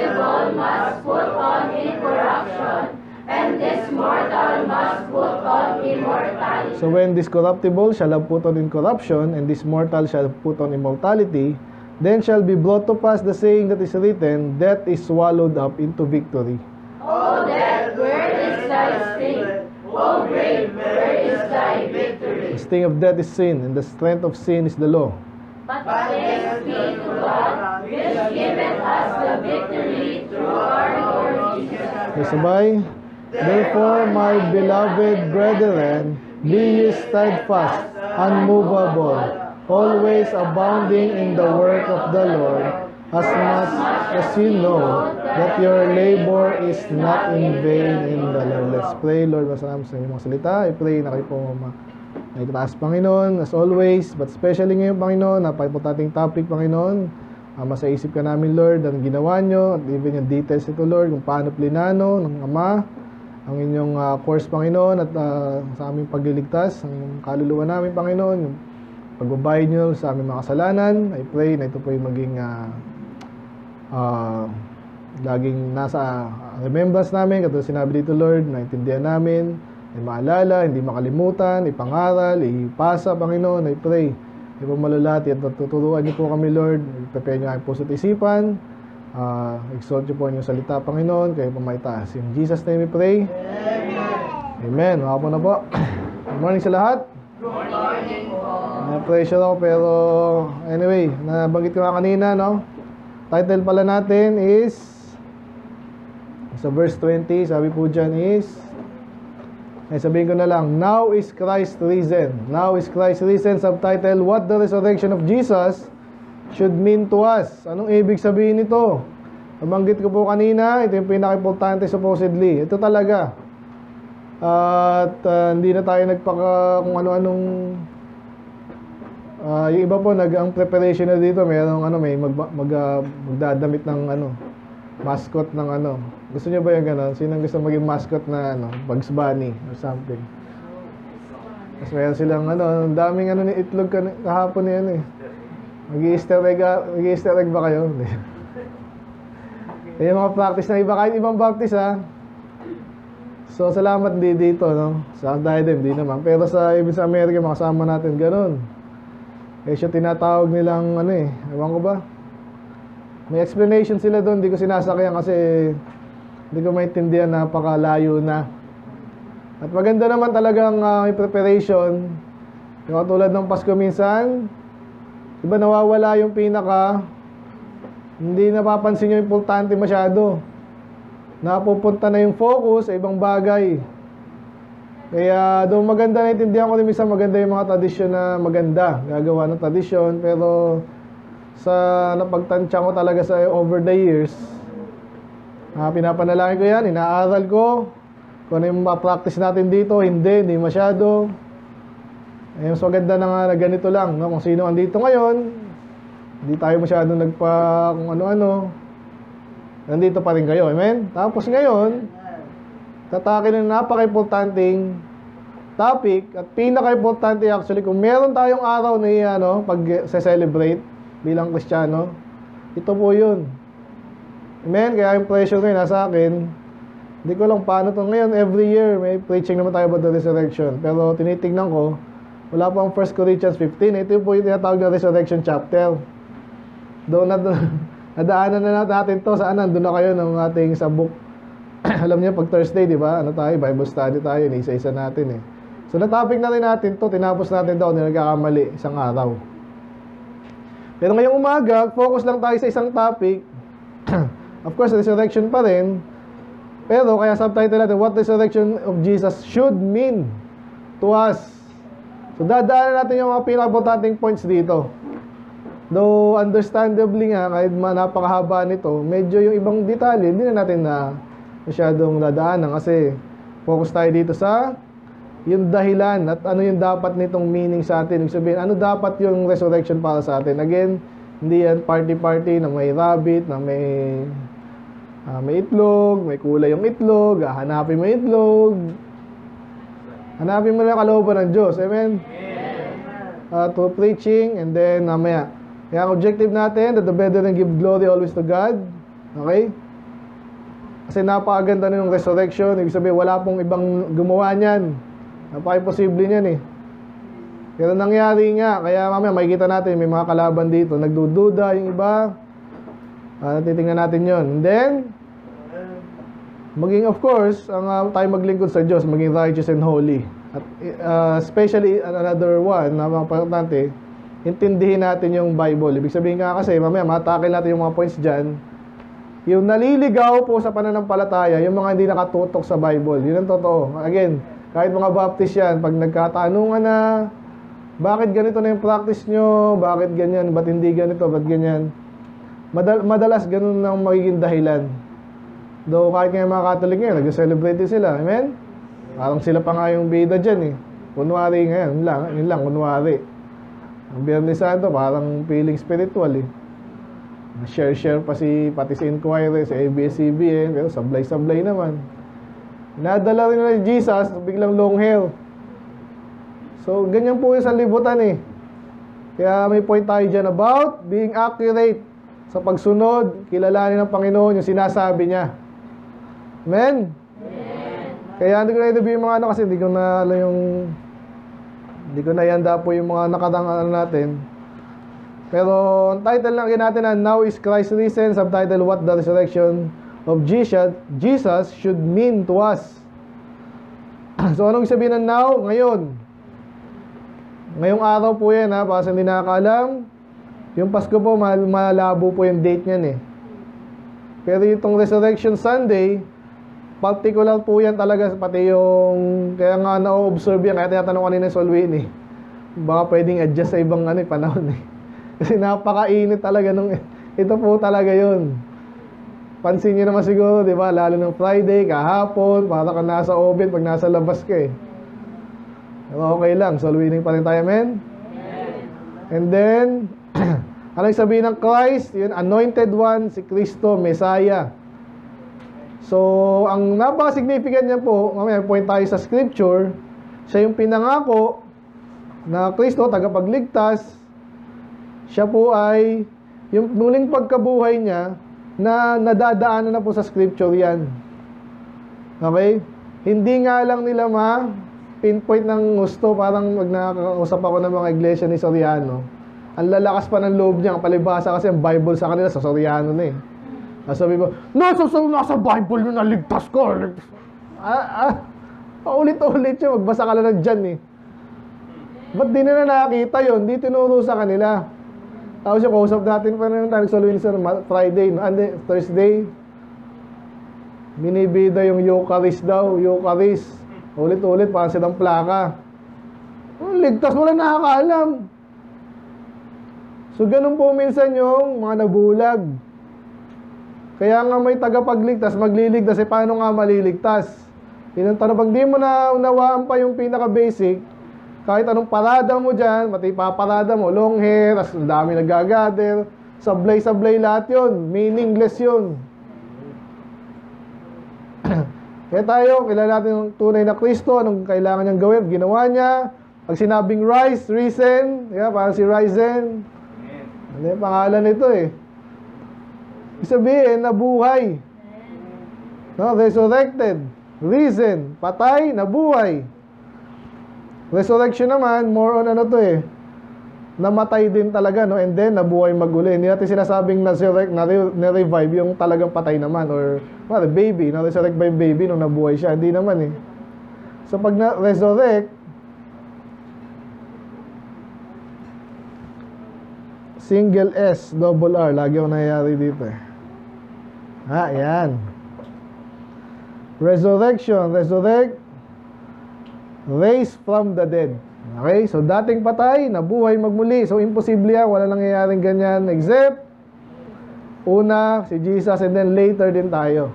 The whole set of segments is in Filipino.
corruptible must put on incorruption, and this mortal must put on immortality. So when this corruptible shall have put on incorruption, and this mortal shall have put on immortality, then shall be brought to pass the saying that is written, death is swallowed up into victory. O death, where is thy sting? O grave, where is thy victory? The sting of death is sin, and the strength of sin is the law. But thanks be to God, which giveth us the victory through our Lord Jesus. Sabay. Therefore, my beloved brethren, be ye steadfast, unmovable, always abounding in the work of the Lord, as much as you know that your labor is not in vain in the Lord. Let's pray. Lord, masalamat sa inyong mga salita. I pray na kayo po naitaas, Panginoon, as always, but especially ngayon, Panginoon, napaka-importanting topic, Panginoon. Masaisip ka namin, Lord, ang ginawa nyo, at even yung details ito, Lord, kung paano plinano ng Ama ang inyong course, Panginoon, at sa aming pagliligtas, ang kaluluwa namin, Panginoon, yung pagbabayad nyo sa aming mga kasalanan. I pray na ito po yung maging laging nasa remembrance namin, katulad sinabi dito, Lord, naintindihan namin, ay maalala, hindi makalimutan, ipangaral, ipasa, Panginoon. I pray, ipamalulati at tuturuan niyo po kami, Lord. Prepare niyo ang puso at isipan. Exalt niyo po ang inyong salita, Panginoon, kayo po maitaas. In Jesus' name we pray. Amen. Mga po na po. Good morning sa lahat. Good morning po. Na-pressure ako, pero anyway, nabanggit ko nga kanina, no? Title pala natin is, sa verse 20, sabi po dyan is, sabihin ko na lang, Now is Christ risen. Now is Christ risen. Subtitle, What the resurrection of Jesus should mean to us. Anong ibig sabihin nito? Nabanggit ko po kanina, ito yung pinaka-importante supposedly. Ito talaga. At hindi na tayo nagpaka kung ano-anong yung iba po ang preparation na dito, mayroong may magdadamit ng mascot ng Gusto niyo ba yung gano'n? Sinong gusto maging mascot na Bugs Bunny or something? Tapos mayroon silang ang daming ni itlog kahapon na yan eh. Mag-i-easter egg ba kayo? Yung mga practice ng iba, kahit ibang practice So salamat dito, no? Sa diadem, di naman. Pero sa Amerika, makasama natin gano'n. Siya tinatawag nilang ewan ko ba? May explanation sila doon, di ko sinasakyan kasi hindi ko maintindihan, napakalayo na. At maganda naman talagang may preparation. Yung katulad ng Pasko minsan, diba nawawala yung hindi napapansin yung importante masyado. Napupunta na yung focus sa ibang bagay. Kaya doon maganda, naintindihan ko rin minsan maganda yung mga tradisyon na maganda, gagawa ng tradisyon, pero sa napagtansya ko talaga sa over the years, pinapanalangin ko yan, inaaral ko kung ano yung ma-practice natin dito, hindi masyado. Mas maganda na ganito lang, no? Kung sino andito ngayon, hindi tayo masyado kung ano-ano, nandito pa rin kayo, amen? Tapos ngayon, tatakin ng napaka-importanting topic at pinaka-importante actually, kung meron tayong araw na pag-celebrate bilang Kristiyano, ito po yun. Amen? Kaya yung pressure ngayon nasa akin, hindi ko lang paano to ngayon. Every year may preaching naman tayo about the resurrection, pero tinitignan ko, wala pang 1 Corinthians 15. Ito po yung tinatawag na resurrection chapter. Doon nadaanan na natin to. Saan nandun na kayo ng ating sa book? Alam niyo, pag Thursday, di ba? Tayo? Bible study tayo. Isa-isa natin eh. So, na-topic na rin natin to. Tinapos natin daw. Hindi nagkakamali. Isang araw. Pero ngayong umaga, focus lang tayo sa isang topic. Of course, resurrection pa rin. Pero, kaya subtitle natin, What resurrection of Jesus should mean to us. So, dadaanan natin yung mga pinaka-importanting points dito. Though, understandably nga, kahit napakahaba nito, medyo yung ibang detalye, hindi na natin masyadong dadaanan kasi focus tayo dito sa yung dahilan at ano yung dapat nitong meaning sa atin. Ibig sabihin, ano dapat yung resurrection para sa atin. Again, hindi yan party-party na may rabbit, na may itlog, may kulay yung itlog, hanapin mo yung itlog. Hanapin mo lang kalooban ng Diyos. Amen? To preaching, and then mamaya. Kaya ang objective natin, that the brethren give glory always to God. Okay? Kasi napakaganda na yung resurrection. Ibig sabihin, wala pong ibang gumawa niyan. Napaka-imposible niyan eh. Pero nangyari nga. Kaya mamaya makikita natin, may mga kalaban dito. Nagdududa yung iba. Titingnan natin yon. And then, maging of course, ang tayo maglingkod sa Diyos, maging righteous and holy. At especially, another one na importante, intindihin natin yung Bible. Ibig sabihin nga kasi, mamaya matakil natin yung mga points dyan. Yung naliligaw po sa pananampalataya, yung mga hindi nakatutok sa Bible. Yun ang totoo. Again, kahit mga Baptist yan, pag nagkatanungan na, bakit ganito na yung practice nyo? Bakit ganyan? Ba't hindi ganito? Ba't ganyan? Madalas ganun ang magiging dahilan. Though kahit nga mga Catholic ngayon, nag-celebrate din sila. Amen? Parang sila pa nga yung bida dyan eh. Kunwari ngayon, yun lang, kunwari. Ang Biyernes Santo, parang feeling spiritual eh. Share pati si Inquirer, si ABS-CBN, pero sablay-sablay naman. Nadala rin na ni Jesus, biglang long hair. So, ganyan po yung sanlibutan eh. Kaya may point tayo dyan about being accurate sa pagsunod, kilalanin ng Panginoon yung sinasabi niya. Amen? Kaya hindi ko na i-review yung mga kasi hindi ko na alam hindi ko na ihanda po yung mga nakatang natin. Pero ang title lang natin na Now is Christ Risen, subtitle What the Resurrection of Jesus should mean to us. So anong sabihin ng now? Ngayon. Ngayong araw po yan ha, para sa hindi nakakaalam. Yung Pasko po, malabo po yung date niyan eh. Pero itong Resurrection Sunday, particular po yan talaga, pati yung, kaya nga na-observe yan, kaya tinatanong kanina sa Solwin eh. Baka pwedeng adjust sa ibang panahon eh. Kasi napakainit talaga nung, ito po talaga yun. Pansin nyo naman siguro, di ba? Lalo ng Friday, kahapon, para ka nasa oven pag nasa labas ka eh. Pero okay lang, solwinning pa rin tayo, amen? And then, anong sabihin ng Christ? Yun, anointed one, si Kristo, Messiah. So, ang napaka-significant niya po, mamaya point tayo sa scripture, siya yung pinangako na Kristo, tagapagligtas. Siya po ay, yung muling pagkabuhay niya, na nadadaanan na po sa scripture yan. Okay? Hindi nga lang nila pinpoint ng gusto, parang nakakausap ako ng mga iglesia ni Soriano. Ang lalakas pa ng loob niya, ang palibhasa kasi ang Bible sa kanila, sa Soriano na eh. Sabi ko, nasa Bible na naligtas ko. Paulit-ulit siya, magbasa ka lang dyan eh. Ba't di nila nakakita yun? Di tinuro sa kanila. Tapos yung kausap natin pa rin tayo sa Friday, Thursday. Binibida yung Eucharist daw, Eucharist. Ulit-ulit, parang silang plaka. Ligtas, wala nakakaalam. So, ganun po minsan yung mga nabulag. Kaya nga may tagapagligtas, magliligtas, paano nga maliligtas? Yun ang tanong, pag di mo na unawaan pa yung pinaka-basic, kahit anong parada mo dyan, pati paparada mo, long hair, as dami nagagather, sablay-sablay lahat yun, meaningless yun. Kaya tayo, kilala natin yung tunay na Kristo, anong kailangan niyang gawin, ginawa niya. Pag sinabing rise, risen, parang si Risen, ano yung pangalan nito eh. Ibig sabihin, nabuhay. No, resurrected, risen, patay, nabuhay. Resurrection naman, more on namatay din talaga, no? And then, nabuhay maguli. Hindi natin sinasabing na-revive yung talagang patay naman. Or, baby, na-resurrect by baby nung nabuhay siya. Hindi naman eh. So, pag na-resurrect, single S, double R. Lagi ako nangyayari dito eh. Yan. Resurrection, resurrect, raised from the dead. Okay, so dating patay, nabuhay magmuli. So imposible yan, wala nangyayaring ganyan except una, si Jesus, and then later din tayo.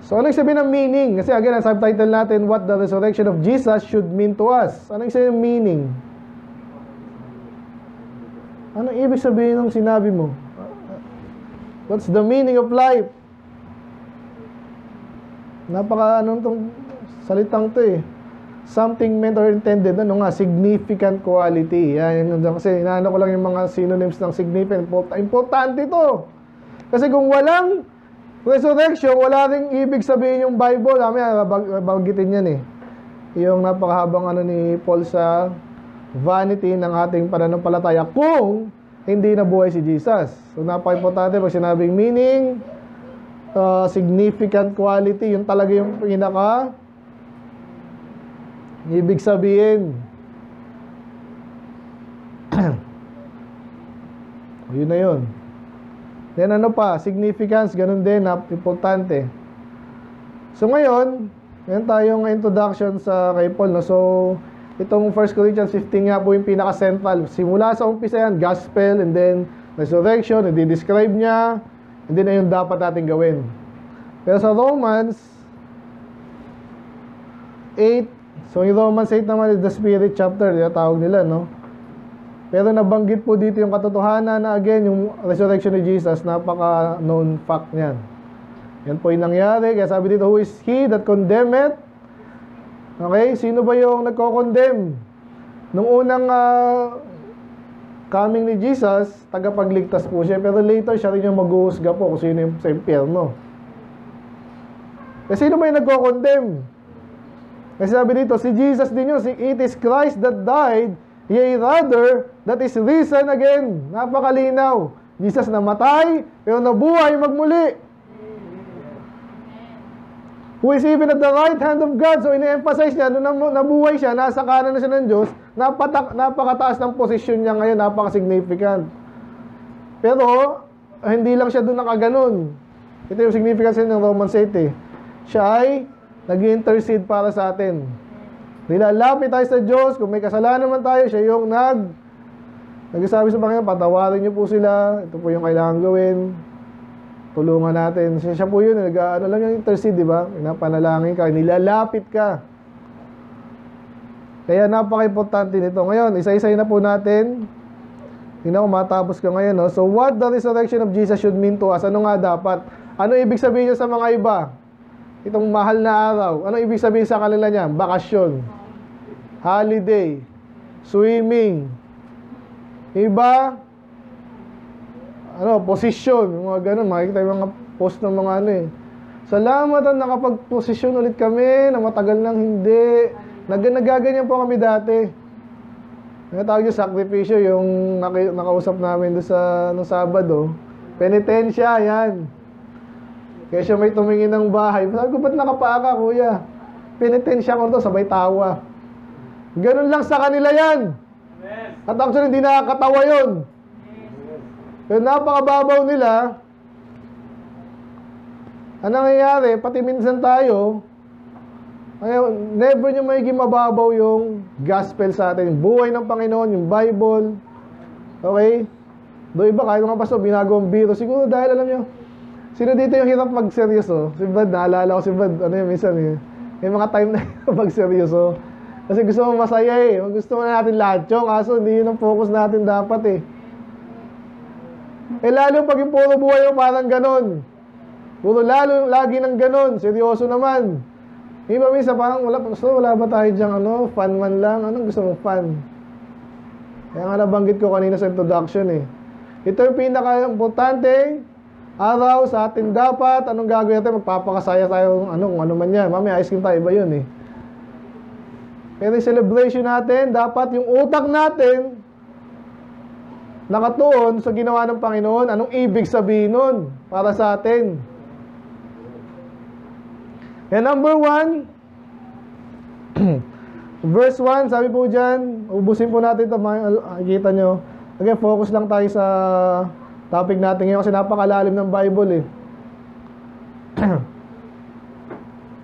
So anong sabihin ng meaning? Kasi again, ang subtitle natin, what the resurrection of Jesus should mean to us. Anong sabihin ng meaning? Anong ibig sabihin ng sinabi mo? What's the meaning of life? Tong salitang to eh. Something meant or intended, significant quality. Yan, kasi inaano ko lang yung mga synonyms ng significant. Importante ito. Kasi kung walang Resurrection, wala ring ibig sabihin yung Bible. Mamaya, bagitin yan eh. Yung napakahabang ni Paul sa vanity ng ating pananampalataya kung hindi nabuhay si Jesus. So, napaka-importante pag sinabing meaning, significant quality, yun talaga yung pinaka ibig sabihin. Yun na yun. Then ano pa, significance, ganun din, importante. So ngayon, meron tayong introduction sa kay Paul, no? So, itong 1 Corinthians 15 nga po yung pinaka-central. Simula sa umpisa yan, gospel, and then resurrection, and describe niya, and then ayun dapat natin gawin. Pero sa Romans 8, so yung Romans 8 naman is the spirit chapter, yung tawag nila, no? Pero nabanggit po dito yung katotohanan na again, yung resurrection ni Jesus, napaka-known fact niyan. Yan po yung nangyari. Kaya sabi dito, who is he that condemneth? Okay, sino ba yung nagko-condemn? Nung unang coming ni Jesus, tagapagligtas po siya. Pero later, siya rin yung maghuhusga po kung sino yung sa impyerno. Kasi sino ba yung nagko-condemn? Kasi sabi dito, si Jesus din yun. It is Christ that died, yea rather, that is risen again. Napakalinaw. Jesus namatay, pero nabuhay magmuli. Who is even at the right hand of God. So, ine-emphasize niya, nung nabuhay siya, nasa kanan na siya ng Diyos, napakataas ng posisyon niya ngayon, napaka-significant. Pero, hindi lang siya doon nakaganon. Ito yung significance ng Romans 8 eh. Siya ay nag-intercede para sa atin. Nilalapit tayo sa Diyos, kung may kasalanan man tayo, siya yung nagsasabi sa Panginoon, patawarin niyo po sila, ito po yung kailangan gawin, tulungan natin. Siya po yun, lang yung intercede, di ba? Pinapanalangin ka, nilalapit ka. Kaya napaka-importante nito. Ngayon, isa-isay na po natin. Tingnan ko, matapos ka ngayon. No? So, what the resurrection of Jesus should mean to us? Ano nga dapat? Ano ibig sabihin niya sa mga iba? Itong mahal na araw. Ano ibig sabihin sa kanila niya? Bakasyon, holiday, swimming, iba, posisyon, mga ganun, makikita yung mga post ng mga salamat at nakapag-posisyon ulit kami na matagal nang hindi. Nagaganyan po kami dati. Tawag yung sakripisyo, yung nakausap namin doon sa nung Sabado. Penitensya, yan. Kaya siya may tumingin ng bahay. Sabi ko, ba't nakapaa ka, kuya? Penitensya ko to, sabay tawa. Ganun lang sa kanila yan. At actually, hindi nakakatawa yun. Pero napakababaw nila. Ang nangyayari, pati minsan tayo, never nyo magiging mababaw yung gospel sa atin. Yung buhay ng Panginoon, yung Bible. Okay? Doon iba, kahit mga pastor, binagawang biro. Siguro dahil alam nyo, sino dito yung hirap mag-seryoso? Si Brad, naalala ko si Brad, minsan may mga time na mag-seryoso. Kasi gusto mo masaya eh. Gusto mo na natin lahat yung kaso hindi yun ang focus natin dapat eh. Lalo pag yung puro buhay yung parang ganon. Lagi ng ganon. Seryoso naman. Iba minsan parang wala ba tayo dyan fun man lang. Anong gusto mong fun? Kaya nga nabanggit ko kanina sa introduction eh. Ito yung pinaka-importante araw sa atin dapat. Anong gagawin natin? Magpapakasaya tayo kung ano man yan. Mamaya ice cream tayo, iba yun eh. Pero yung celebration natin, dapat yung utak natin nakatuon sa ginawa ng Panginoon. Anong ibig sabihin nun para sa atin? And number 1, verse 1, sabi po dyan, ubusin po natin ito, makikita nyo. Again, focus lang tayo sa topic natin ngayon kasi napakalalim ng Bible eh.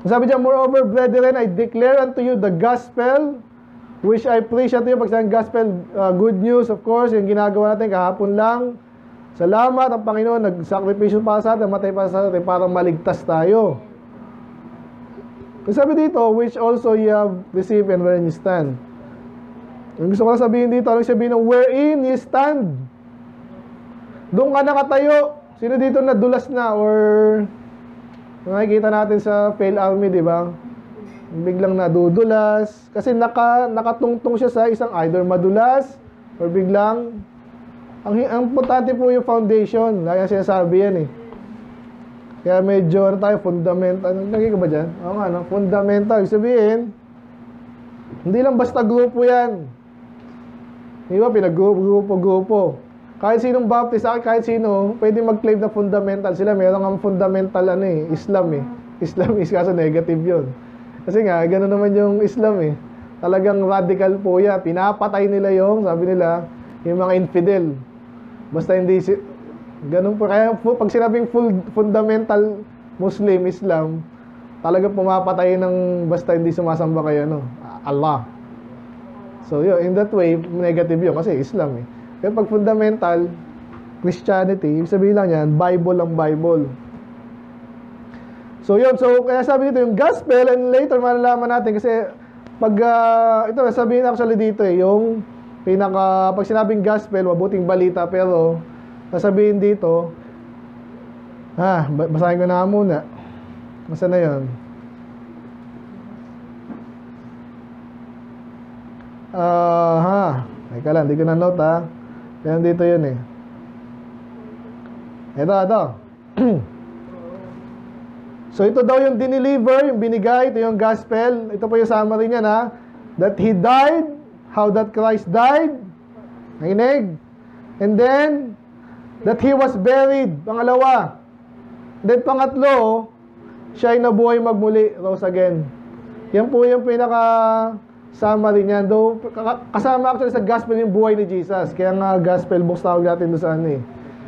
Sabi dyan, moreover, brethren, I declare unto you the gospel which I preach unto you. Pag sa gospel, good news, of course, yung ginagawa natin kahapon lang. Salamat ang Panginoon, nag-sacrifice para sa atin, matay para sa atin, para maligtas tayo. Sabi dito, which also ye have received and wherein you stand. Yung gusto ko lang sabihin dito, anong sabihin ng wherein you stand? Doon ka nakatayo. Sino dito nadulas na or nakikita natin sa fail army, di ba? Biglang nadudulas. Kasi nakatungtong siya sa isang either madulas or biglang ang importante po yung foundation. Lagi sinasabi yan eh. Kaya medyo ano tayo, fundamental. Lagi ka ba dyan? Oo nga, no? Fundamental. Ibig sabihin, hindi lang basta grupo yan. Di ba? Pinag-grupo. Kahit sinong baptist, kahit sino, pwede mag-claim na fundamental sila. Meron ang fundamental Islam eh. Islam is kaso negative yun. Kasi nga, gano'n naman yung Islam eh. Talagang radical po yan. Pinapatay nila yung, sabi nila, yung mga infidel. Basta hindi ganun po. Kaya pag sinabing fundamental Muslim, Islam, talagang pumapatay ng basta hindi sumasamba kay Allah. So yun, in that way, negative yun kasi Islam eh. Pero pag fundamental Christianity, ibig sabihin lang yan, Bible ang Bible. So yun, so kaya sabi dito yung gospel, and later malalaman natin kasi pag ito sabihin actually dito yung pag sinabing gospel, mabuting balita, pero sasabihin dito, basahin ko na muna. Masa na yun? Teka lang, di ko na note Yan dito yun eh. Ito. So ito daw yung dineliver, yung binigay, ito yung gospel. Ito po yung summary niya that He died, how that Christ died. Nakinig. And then, that He was buried. Pangalawa. Then pangatlo, siya ay nabuhay magmuli, rose again. Yan po yung pinaka-summary niya. Though, kasama actually sa gospel yung buhay ni Jesus. Kaya nga gospel books tawag natin doon sa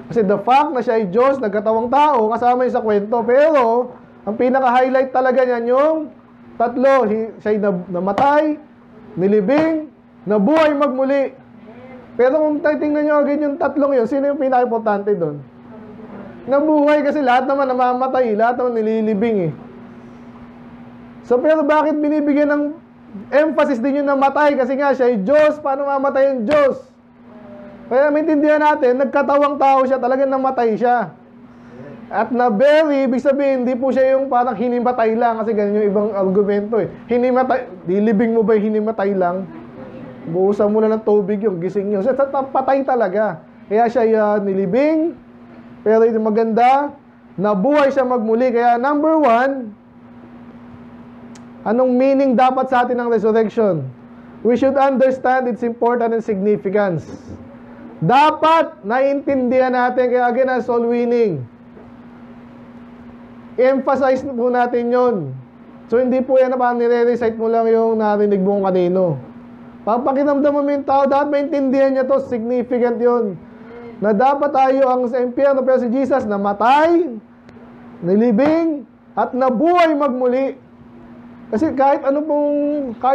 Kasi the fact na siya ay Diyos, nagkatawang tao, kasama yun sa kwento. Pero, ang pinaka-highlight talaga niyan yung tatlo. Siya ay namatay, nilibing, nabuhay magmuli. Pero kung titingnan nyo agad yung tatlong yun, sino yung pinaka-importante doon? Nabuhay kasi lahat naman namamatay, lahat naman nililibing So pero bakit binibigyan ng emphasis din yung namatay? Kasi nga siya ay Diyos, paano mamatay yung Diyos? Kaya maintindihan natin, nagkatawang tao siya, talagang namatay siya. At na-bury, ibig sabihin, hindi po siya yung parang hinimatay lang, kasi ganyan yung ibang argumento dilibing mo ba yung hinimatay lang? Buusan mo na ng tubig yung gising nyo. So, patay talaga. Kaya siya nilibing, pero ito maganda, nabuhay siya magmuli. Kaya number 1, anong meaning dapat sa atin ng resurrection? We should understand its importance and significance. Dapat naiintindihan natin, kaya again, soul winning. I-emphasize po natin yon. So, hindi po yan na parang nire-recite mo lang yung narinig mo kanino. Papakinamdam mo yung tao, dapat maintindihan niya to, significant yon. Na dapat tayo ang sa impyerno, pero si Jesus namatay, nilibing, at nabuhay magmuli. Kasi kahit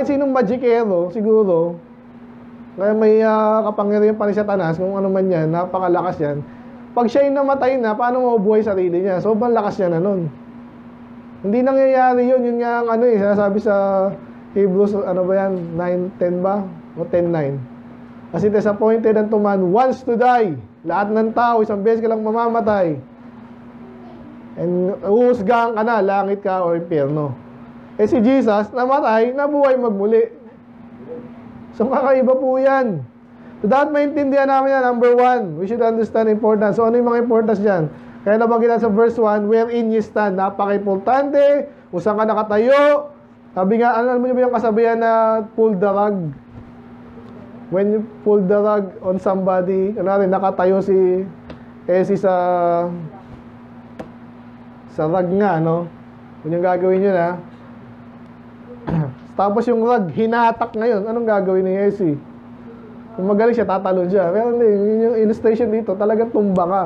sinong magikero, siguro, kaya may kapangyarihan pa ni Satanas, kung ano man yan, napakalakas yan. Pag siya namatay na, paano mabubuhay sarili niya? Sobrang lakas niya na nun. Hindi nangyayari yun. Yun nga ang sinasabi sa Hebrews, 9:10 ba? O 10:9. As it is appointed unto man once to die. Lahat ng tao, isang beses ka lang mamamatay. And uhusgahan ka na, langit ka o impyerno. Si Jesus, namatay, nabuhay magmuli. So kakaiba po yan. So dapat maintindihan namin yan, number 1, we should understand importance. So ano yung mga importance dyan? Kaya nabanggit sa verse 1, wherein you stand. Napaka-importante, kung saan ka nakatayo. Sabi nga, alam mo ba yung kasabihan na pull the rug? When you pull the rug on somebody, nakatayo si sa rug nga, Kung yung gagawin nyo na, tapos yung rug, hinatak ngayon, anong gagawin ni Esi? Kung magaling siya, tatalon siya. Pero hindi, yung illustration dito, talagang tumba ka.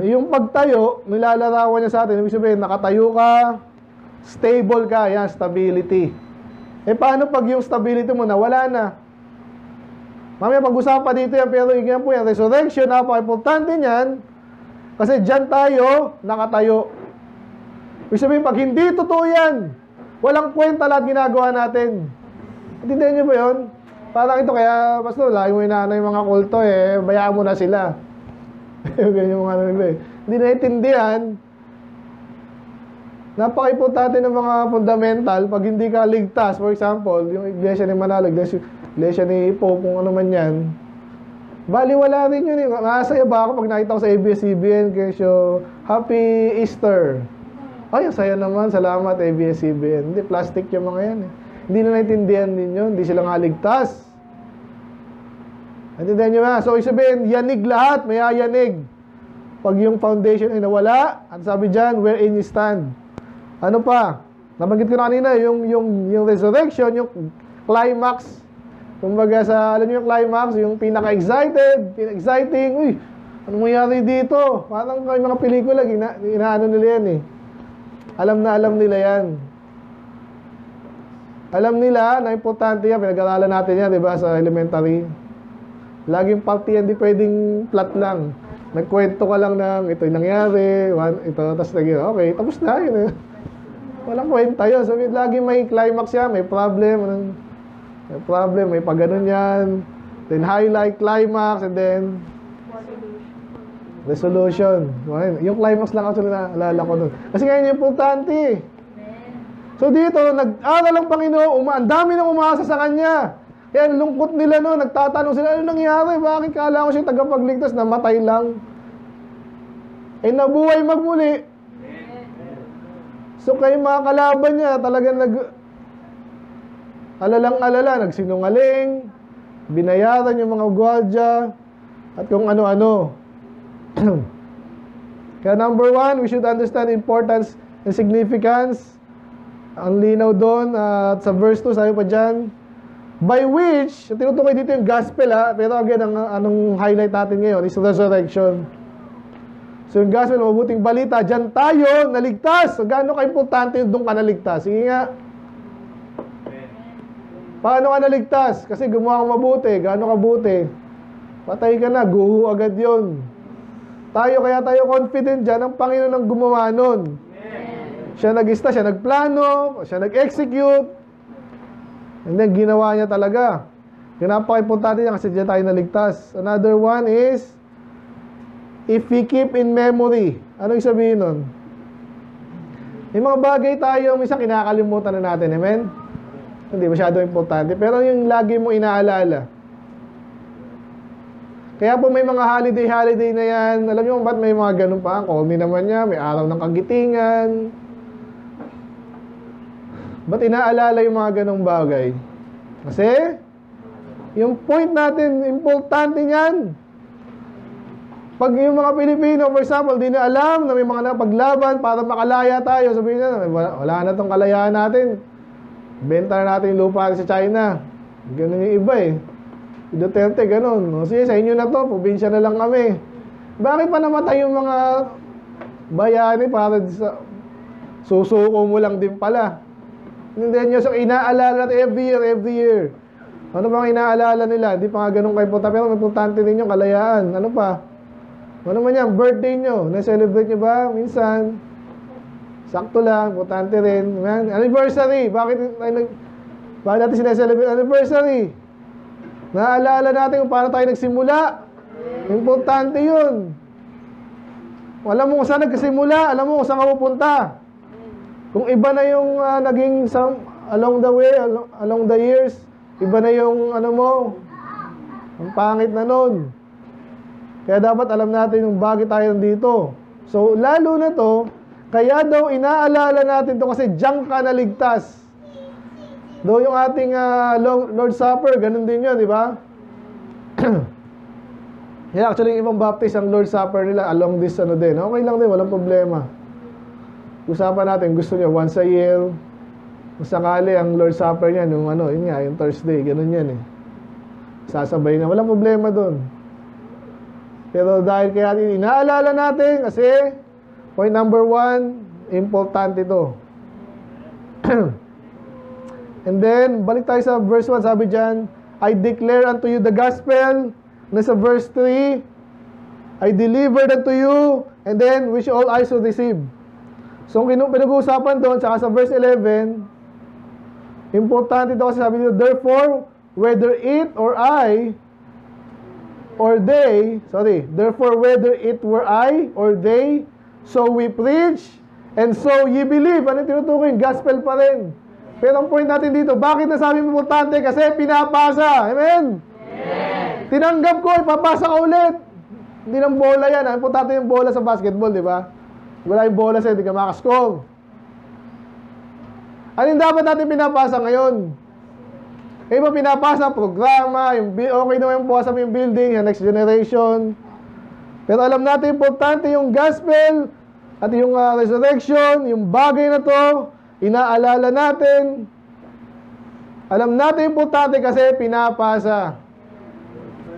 Yung pagtayo, nilalarawan niya sa atin, ibig sabihin, nakatayo ka, stable ka, yan, stability. Paano pag yung stability mo nawala na? Mamaya pag-usapan dito yan, pero yan po yan, resurrection, napaka-importante niyan, kasi dyan tayo, nakatayo. Ibig sabihin, pag hindi totoo yan, walang kwenta lahat ginagawa natin. Intindihan niyo ba yun? Parang ito, kaya, pastor, lagi mo inaano yung mga kulto bayaan mo na sila. Ganyan yung mga hindi naiintindihan. Napaka-importante ng mga fundamental, pag hindi ka ligtas, for example, yung iglesia ni Manalo, iglesia ni Pope, kung ano man yan, Baliwala rin yun eh. Masaya ba ako pag nakita ko sa ABS-CBN kesyo, Happy Easter. Ay, ang saya naman. Salamat ABS-CBN. Hindi, plastic yung mga yan eh. Hindi na naintindihan ninyo. Hindi sila nga ligtas. Naintindihan nyo ba? So, isabihin, yanig lahat. May yanig. Pag yung foundation ay nawala, at sabi dyan, wherein you stand. Ano pa? Nabanggit ko na kanina, yung resurrection, yung climax. Kumbaga sa, alam niyo yung climax, yung pinaka-exciting, uy, ano mangyari dito? Parang may mga pelikula, inaano nila yan eh. Alam nila yan. Alam nila na importante yan, pinag-aralan natin yan, di ba, sa elementary. Laging party yan, di pwedeng plot lang. Nagkwento ka lang ng ito yung nangyari, ito, tapos naging, okay, tapos na yun eh. Walang kwenta yun. So, lagi may climax yan, may problem, may pag-ganon yan. Then highlight, climax, and then resolution. Yung climax lang actually naalala ko nun. Kasi ngayon yung importante. So dito, nag-aral ang Panginoon, ang dami nang umaasa sa Kanya. Kaya lungkot nila no, nagtatanong sila, ano nangyari? Bakit kala ko siya tagapagligtas, namatay lang? Eh nabuhay magmuli. So kayo mga kalaban niya, talagang alalang-alala, nagsinungaling, binayaran yung mga gwardiya, at kung ano-ano. Kaya number 1, we should understand importance and significance. Ang linaw doon, at sa verse 2, sabi pa dyan, by which, tinutukoy dito yung gospel pero again, anong highlight natin ngayon is resurrection. So yung gospel, mabuting balita, dyan tayo, naligtas. So gaano ka-importante yung doon ka naligtas? Sige nga. Paano ka naligtas? Kasi gumawa ka mabuti. Gaano ka buti? Patay ka na, guho agad yon. Kaya tayo confident dyan, ang Panginoon ang gumawa nun. Siya nag-ista, siya nagplano, siya nag-execute, and then ginawa niya talaga. Yung napaka-importante niya kasi dyan tayo naligtas. Another one is, if we keep in memory. Ano yung sabihin nun? Yung mga bagay tayo, minsan kinakalimutan na natin, amen? Hindi masyado importante, pero yung lagi mo inaalala. Kaya po may mga holiday na yan. Alam niyo ba't may mga ganun pa? Call me naman niya, may araw ng kagitingan. Ba't inaalala yung mga ganung bagay? Kasi, yung point natin, importante niyan. Pag yung mga Pilipino, for example, di na alam na may mga napaglaban para makalaya tayo, sabihin na, wala na tong kalayaan natin. Benta na natin yung lupa sa China. Ganun yung iba eh. Duterte, ganun. O sige, sa inyo na to, probinsya na lang kami. Bakit pa namatay yung mga bayani para sa susuko mo lang din pala? Hindi nyo, so inaalala natin every year. Ano bang inaalala nila? Hindi pa nga ganun kayo punta, pero importante din yung kalayaan. Ano pa? Ano man yan? Birthday nyo. Na-celebrate nyo ba? Minsan. Sakto lang, importante rin. Anniversary. Bakit natin sinaselebrate anniversary? Naalala natin kung paano tayo nagsimula. Importante yun. Alam mo kung saan nagsimula, alam mo kung saan ka pupunta. Kung iba na yung naging along the way, along the years, iba na yung ano mo, ang pangit na nun. Kaya dapat alam natin yung bakit tayo nandito. So, lalo na to, kaya daw inaalala natin to kasi diyan ka naligtas. Do yung ating Lord's Supper, ganun din yun, di ba? Yeah, actually, yung ibang baptist, ang Lord's Supper nila, along this ano din. Okay lang din, walang problema. Usapan natin, gusto niya, once a year. Kung sakali, ang Lord's Supper niya, yung ano, yun nga, yung Thursday, ganun yan eh. Sasabay na, walang problema doon. Pero dahil kaya inaalala natin, kasi, point number 1, importante ito. And then, balik tayo sa verse 1, sabi dyan, I declare unto you the gospel. Nasa verse 3, I delivered unto you, and then, which all I should receive. So, pinag-uusapan doon, saka sa verse 11, importante ito kasi sabi dito, therefore, whether it or I, or they, therefore, whether it were I, or they, so we preach, and so ye believe. Ano tinutukoy? Gospel pa rin. Pero ang point natin dito, bakit nasabi mo importante? Kasi pinapasa. Amen? Amen. Tinanggap ko, ipapasa ka ulit. Hindi lang bola yan. Importante yung bola sa basketball, di ba? Wala yung bola sa'yo, hindi ka makascore. Ano yung dapat natin pinapasa ngayon? Iba pinapasa, programa, okay naman yung puwasa yung building, yung next generation. Pero alam natin, importante yung gospel at yung resurrection, yung bagay na to, inaalala natin. Alam natin importante kasi pinapasa.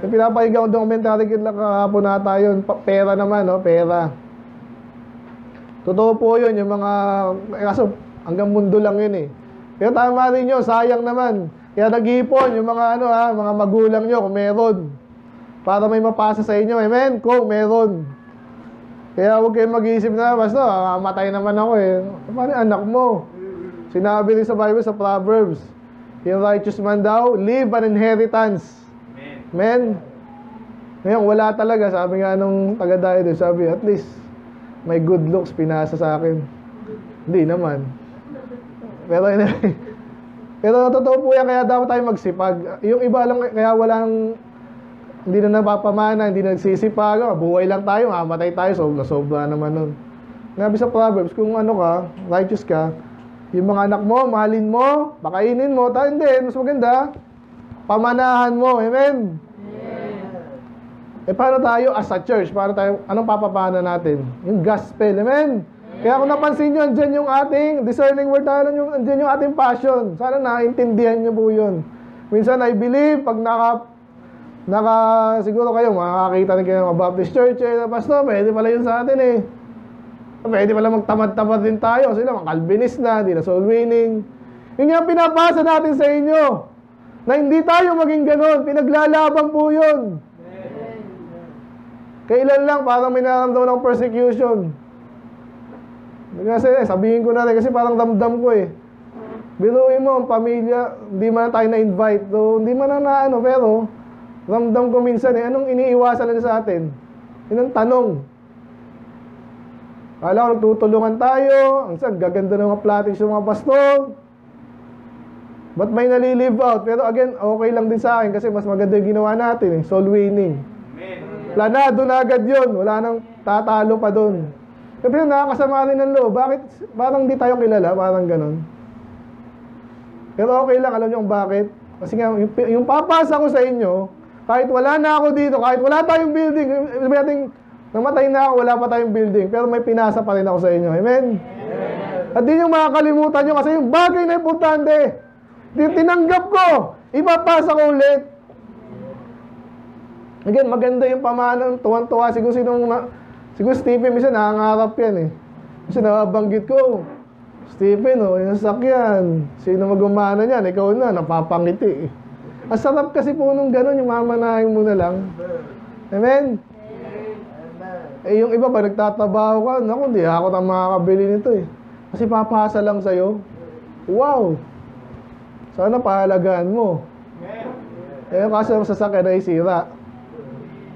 Yung pinapakinggan ko documentary kahapon na tayo, pera naman, no? Pera. Totoo po yun, yung mga, kaso hanggang mundo lang yun eh. Pero tama rin yun, sayang naman. Kaya nag-iipon yung mga mga magulang nyo kung meron. Para may mapasa sa inyo, amen? Kung meron. Kaya huwag kayong mag-iisip na, basta, mamatay naman ako eh. Paano yung anak mo? Sinabi rin sa Bible, sa Proverbs, yung righteous man daw, leave an inheritance. Amen? Ngayon, wala talaga. Sabi nga nung taga-dayo doon, sabi, at least, may good looks pinasa sa akin. Hindi naman. Pero totoo po yan, kaya dapat tayo magsipag. Yung iba lang, kaya hindi na napapamana, hindi na nagsisipag. Buhay lang tayo, mamatay tayo, sobra naman nun. Ngabi sa Proverbs, kung righteous ka, yung mga anak mo, mahalin mo, pakainin mo, hindi, mas maganda, pamanahan mo, amen? Paano tayo as a church? Anong papapana natin? Yung gospel, amen? Kaya kung napansin nyo, andyan yung ating discerning word tayo, andyan yung ating passion. Sana naintindihan nyo po yun. Minsan, I believe, pag siguro kayo, makakakita rin kayo ng mga Baptist church, Pastor, pwede pala yun sa atin eh. Pwede pala magtamad-tamad din tayo. Sila, mga Calvinist na, hindi na soul winning. Yun yung pinapasa natin sa inyo. Na hindi tayo maging ganon. Pinaglalaban po yun. Kailan lang, parang may naramdaman ng persecution. Kasi sabihin ko na rin, kasi parang damdam ko eh. Biruin mo, ang pamilya, hindi man tayo na-invite. So, hindi man na pero ramdam ko minsan eh, anong iniiwasan nila sa atin? Yun ang tanong. Kala ko nagtutulungan tayo, ang gaganda ng mga plattings ng mga pastor. Ba't may nalilive out? Pero again, okay lang din sa akin kasi mas maganda yung ginawa natin, soul winning. Planado na agad yun, wala nang tatalo pa doon. Pero nakakasama rin ng loob. Bakit? Parang hindi tayo kilala, parang ganon. Pero okay lang, alam nyo kung bakit? Kasi nga, yung papasa ko sa inyo, kahit wala na ako dito, kahit wala tayong building, namatay na ako, wala pa tayong building, pero may pinasa pa rin ako sa inyo. Amen? At di nyo makakalimutan nyo kasi yung bagay na importante, tinanggap ko, ipapasa ko ulit. Again, maganda yung pamahalaan, tuwan-tuwa, siguro Stephen, minsan nangangarap yan eh. Kasi nababanggit ko, Stephen, yung sakyan, sino magumana niyan? Ikaw na, napapangiti eh. Ang sarap kasi po nung gano'n, yung mamanahin mo na lang. Amen? Eh, yung iba pa, nagtatabaho ka, naku, hindi ako na makakabili nito eh. Kasi papasa lang sa'yo. Wow! Sana pahalagaan mo. Eh, kasi ang sasakyan ay sira.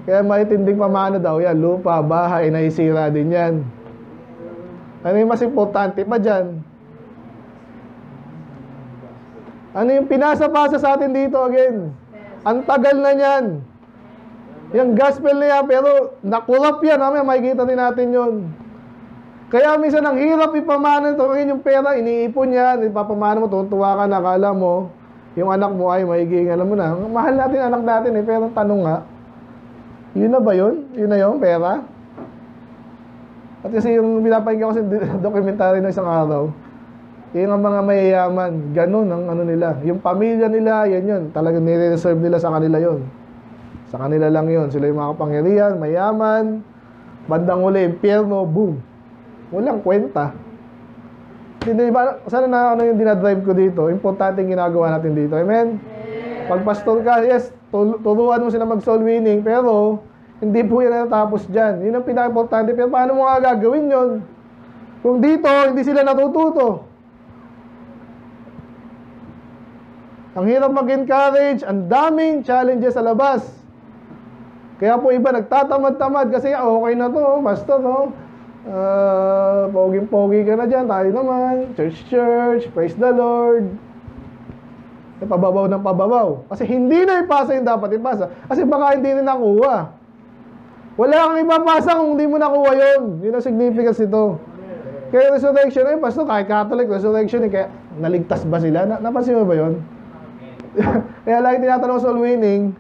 Kaya maitinding pamana daw yan, lupa, bahay, naisira din yan. Ano yung mas importante pa dyan? Ano yung pinasa-pasa sa atin dito again? Ang tagal na yan. Yung gospel na yan, pero nakurap yan, makikita din natin yun. Kaya minsan ang hirap ipamana ito. Ngayon yung pera, iniipon yan, ipapamana mo, tutuwa ka, nakala mo, yung anak mo ay maiging, alam mo na, mahal natin anak natin eh, pero tanong nga, yun na ba yun? Yun na yung pera? At kasi yung pinapakinggan ko sa documentary ng isang araw, yung mga mayayaman, ganun ang ano nila. Yung pamilya nila, yan yun. Talagang nire-reserve nila sa kanila yun. Sa kanila lang yun. Sila yung mga kapangyarihan, mayaman, bandang uli, impyerno, boom. Walang kwenta. Sana na ano yung dinadrive ko dito. Importante yung ginagawa natin dito. Amen? Pag pastor ka, yes, turuan mo sila mag-soul winning, pero hindi po yan natapos dyan. Yun ang pinaka-importante. Pero paano mo nga gagawin yun? Kung dito, hindi sila natututo. Ang hirap mag-encourage, ang daming challenges sa labas. Kaya po iba nagtatamad-tamad kasi okay na to, pastor, no? Poging-pogi ka na dyan, tayo naman, church, praise the Lord. pababaw ng pababaw. Kasi hindi na ipasa yung dapat ipasa. Kasi baka hindi na nakuha. Wala kang ipapasa kung hindi mo nakuha yun. Yun ang significance nito. Kaya resurrection, pastor, kahit Catholic, resurrection, kaya naligtas ba sila? Napansin mo ba yun? Kaya lagi tinatanong sa soul winning,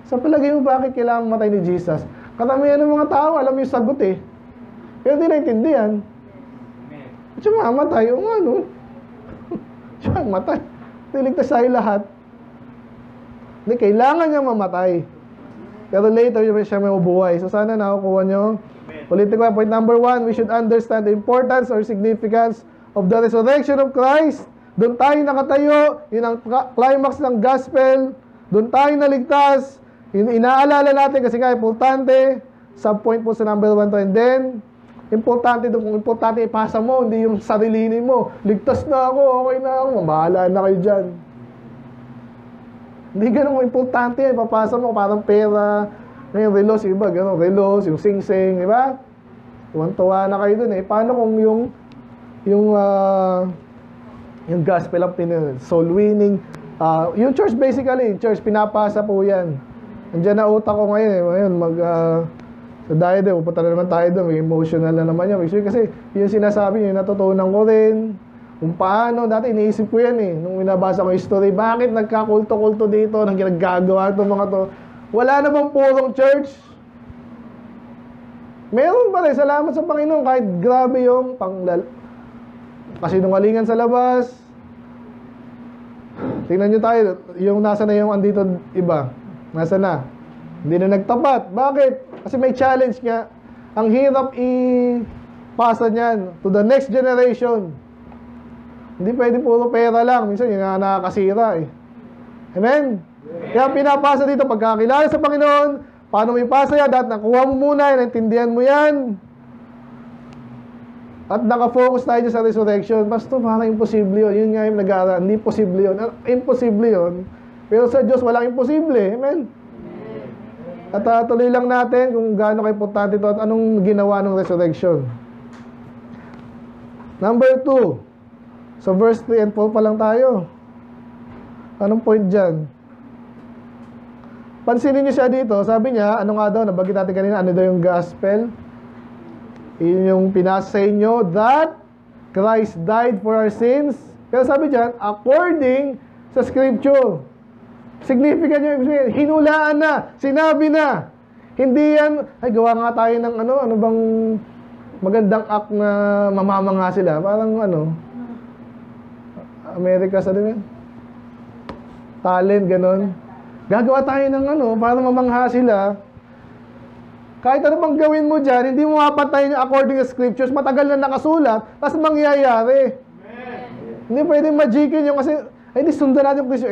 sa palagay mo bakit kailangan matay ni Jesus? Karamihan ng mga tao, alam yung sagot eh. Pero hindi naintindihan. Siya mamatay, o ano? Siya matay. Niligtas tayo lahat. Hindi, kailangan niya mamatay. Pero later, siya may ubuhay. So sana nakukuha nyo. Ulitin ko, point number 1, we should understand the importance or significance of the resurrection of Christ. Doon tayo nakatayo, yun ang climax ng gospel. Doon tayo naligtas. Yun, inaalala natin kasi nga importante. Subpoint po sa number 1 to. And then, importante doon, kung importante ipasa mo, hindi yung sarilinin mo. Ligtas na ako, okay na ako, mabahala na kayo dyan. Hindi ganun importante, ipapasa mo parang pera. Ngayon, relos, iba, gano'n, relos, yung sing-sing, di ba? Tuwan-tuwa na kayo dun eh. Paano kung yung gospel ang soul winning? Yung church basically, church, pinapasa po yan. Andiyan na utak ko ngayon eh. Ngayon, so dahil din, pupunta na naman tayo doon, may emotional na naman yan. Kasi yung sinasabi nyo, natutunan ko rin. Kung paano, dati iniisip ko yan eh. Nung binabasa ko yung story, bakit nagkakulto-kulto dito, nang ginagagawa itong mga to? Wala na bang purong church? Meron pa rin, salamat sa Panginoon, kahit grabe yung kasinungalingan sa labas. Tingnan nyo tayo, yung nasa na yung andito iba. Nasa na? Hindi na nagtapat. Bakit? Kasi may challenge nga. Ang hirap i-pasa niyan to the next generation. Hindi pwede puro pera lang. Minsan yung nakakasira eh. Amen? Kaya pinapasa dito, pagkakilala sa Panginoon, paano mo ipasa yan? Dahil nakuha mo muna, naintindihan mo yan. At nakafocus tayo sa resurrection. Pastor, parang imposible yun. Yun nga yung nag-aaral. Hindi posible yun. Imposible yun. Pero sa Diyos, walang imposible. Amen? At tuloy lang natin kung gaano ka-importante ito at anong ginawa ng resurrection. Number 2. So verse 3 and 4 pa lang tayo. Anong point dyan? Pansinin niyo siya dito, sabi niya, ano nga daw, nabagit natin kanina, ano daw yung gospel? Yun yung pinasa sa inyo, that Christ died for our sins. Pero sabi diyan, according sa scripture. Significant yung hinulaan na, sinabi na. Hindi yan, ay gawa nga tayo ng ano bang magandang act na mamamanga sila. Parang America sa din. Talent, ganon. Gagawa tayo ng para mamangha sila. Kahit ano bang gawin mo dyan, hindi mo mapatayin yung according to scriptures, matagal na nakasulat, tapos mangyayari. Amen. Hindi pwedeng magikin yung kasi, ay di sundan natin yung Kristo.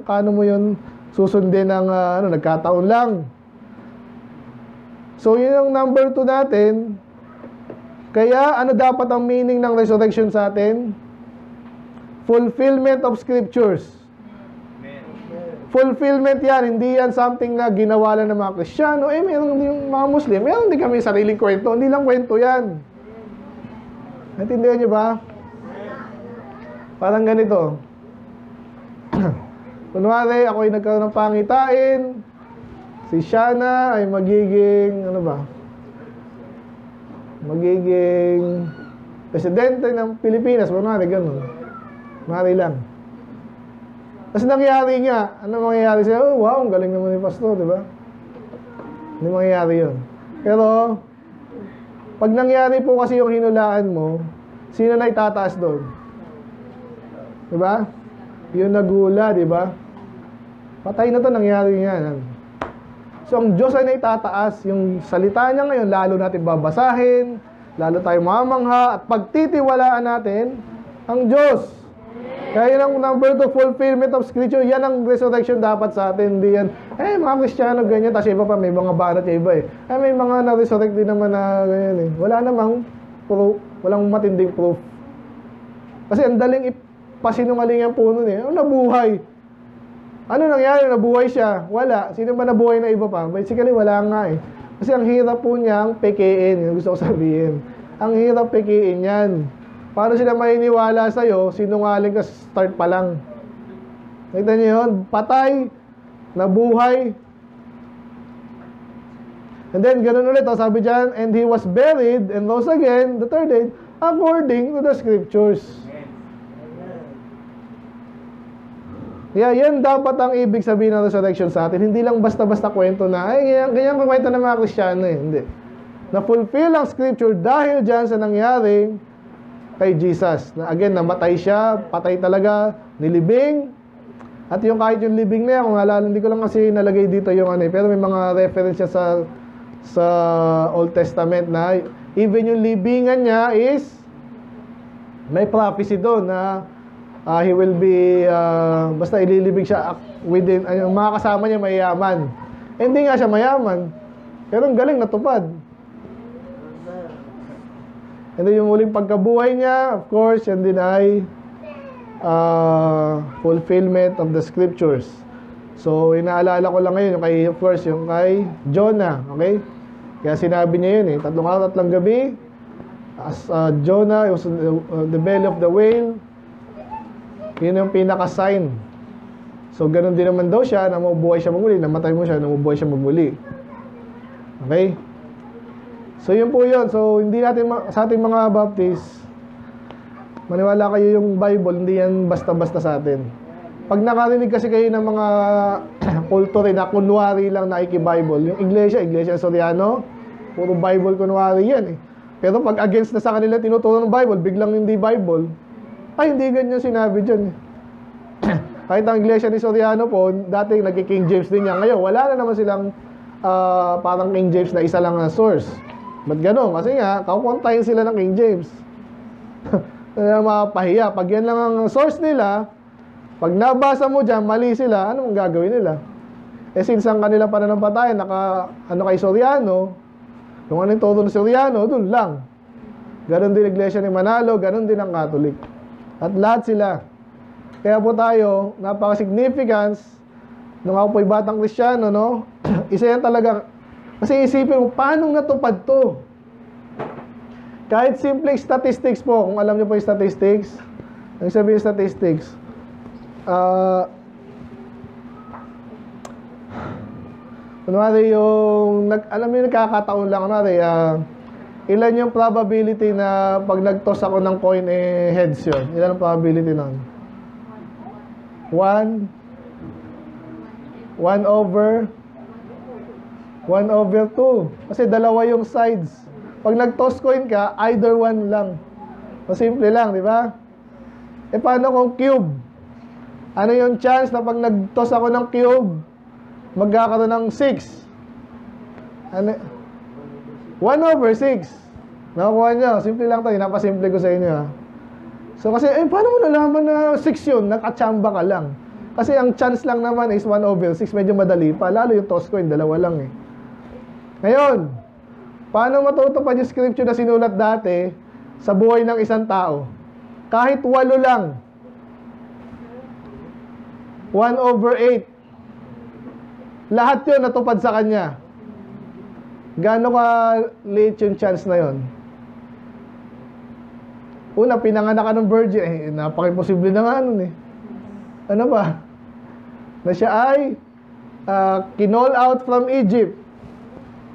Kano mo yun susundin ng nagkataon lang. So yun yung number 2 natin. Kaya ano dapat ang meaning ng resurrection sa atin? Fulfillment of scriptures. Fulfillment yan, hindi yan something na ginawa lang ng mga Kristiyano. Meron yung mga Muslim, meron din kami sariling kwento. Hindi lang kwento yan. Naintindihan niyo ba? Parang ganito. Kunwari, ako ay nagkaroon ng pangitain. Si Shana ay magiging, magiging presidente ng Pilipinas. Kunwari, ganun. Kunwari lang. Kasi nangyari nga, ano mangyayari sa'yo? Oh, wow, ang galing naman ni Pastor, di ba? Hindi mangyayari yun. Pero, pag nangyari po kasi yung hinulaan mo, sino na itataas doon? Di ba? Yung nagula, di ba? Patay na to, nangyari nga. So, ang Diyos ay naitataas. Yung salita niya ngayon, lalo natin babasahin, lalo tayo mamangha, at pagtitiwalaan natin ang Diyos. Kaya yun ang number 2, fulfillment of scripture. Yan ang resurrection dapat sa atin. Hindi yan, mga Kristiyano ganyan, tapos iba pa, may mga banat yung iba eh. May mga na-resurrect din naman na ganyan eh. Wala namang proof, walang matinding proof. Kasi ang daling ipasinungaling ang puno eh. Nabuhay. Ano nangyari? Nabuhay siya. Wala. Sino ba nabuhay na iba pa? Basically, wala nga eh. Kasi ang hirap po niyang pekein. Yung gusto ko sabihin. Ang hirap pekein yan. Paano sila maniniwala sa'yo, sinungaling ka start pa lang? Nakita niyo yun? Patay, nabuhay. And then, ganun ulit, sabi dyan, and he was buried and rose again, the third day, according to the scriptures. Yeah, yan dapat ang ibig sabihin ng resurrection sa atin. Hindi lang basta-basta kwento na, ay, ganyan kwento ng mga Kristiyano eh. Hindi. Na-fulfill ang scripture dahil dyan sa nangyaring kay Jesus. Na again, namatay siya, patay talaga, nilibing. At yung kahit yung libing na yan, kung alala, hindi ko lang kasi nalagay dito yung ano eh, pero may mga reference siya sa Old Testament na even yung libingan niya is may prophecy doon na he will be basta ililibing siya within yung mga kasama niya mayaman. Hindi nga siya mayaman, pero ang galing natupad. And then yung muling pagkabuhay niya, of course, yan din ay fulfillment of the scriptures. So, inaalala ko lang ngayon, yung kay, of course, yung kay Jonah, okay? Kaya sinabi niya yun eh, 3 araw, 3 gabi, as Jonah, it was the belly of the whale, yun yung pinaka-sign. So, ganun din naman daw siya, namubuhay siya magmuli, namatay mo siya, namubuhay siya magmuli. Okay? So, yun po yun. So, hindi natin, sa ating mga Baptist, maniwala kayo yung Bible, hindi yan basta-basta sa atin. Pag nakarinig kasi kayo ng mga kulto rin na kunwari lang na iki-Bible, yung Iglesia Soriano, puro Bible kunwari yan eh. Pero pag against na sa kanila tinuturo ng Bible, biglang hindi Bible, ay hindi ganyan sinabi dyan eh. Kahit ang Iglesia ni Soriano po, dati nagki-King James din yan. Ngayon, wala na naman silang parang King James na isa lang na source. Ba't gano'n? Kasi nga, kakuntahin sila ng King James. Mapahiya. Pag yan lang ang source nila, pag nabasa mo dyan, mali sila, ano ang gagawin nila? Eh since ang kanila pananampalataya, kay Soriano, yung ano yung todo ng Soriano, dun lang. Ganon din Iglesia ni Manalo, ganon din ang Catholic. At lahat sila. Kaya po tayo, napaka-significance, nung ako po'y batang Kristiyano, no? Isa yan talaga, kasi isipin mo, paano natupad to? Kahit simple statistics po, kung alam niyo po yung statistics, ang sabihin statistics, kunwari yung alam mo yung nagkakataon lang kunwari ilan yung probability na pag nag-toss ako ng coin heads yun, ilan ang probability nun? 1 over 2 kasi dalawa yung sides. Pag nag-toss coin ka, either one lang, o simple lang, di ba? Paano kung cube? Ano yung chance na pag nag-toss ako ng cube, magkakaroon ng 6? Ano? 1 over 6. Nakukuha nyo. Simple lang ito. Napasimple ko sa inyo. Ha? So kasi, paano mo nalaman na 6 yun? Nakachamba ka lang. Kasi ang chance lang naman is 1 over 6. Medyo madali pa. Lalo yung toss coin, dalawa lang eh. Ngayon, paano matutupad yung scripture na sinulat dati sa buhay ng isang tao? Kahit 8 lang. 1 over 8. Lahat yun natupad sa kanya. Gaano ka late yung chance na yun? Una, pinanganak ka ng virgin. Napaka-imposible na nga nun eh. Ano ba? Na siya ay kinall out from Egypt.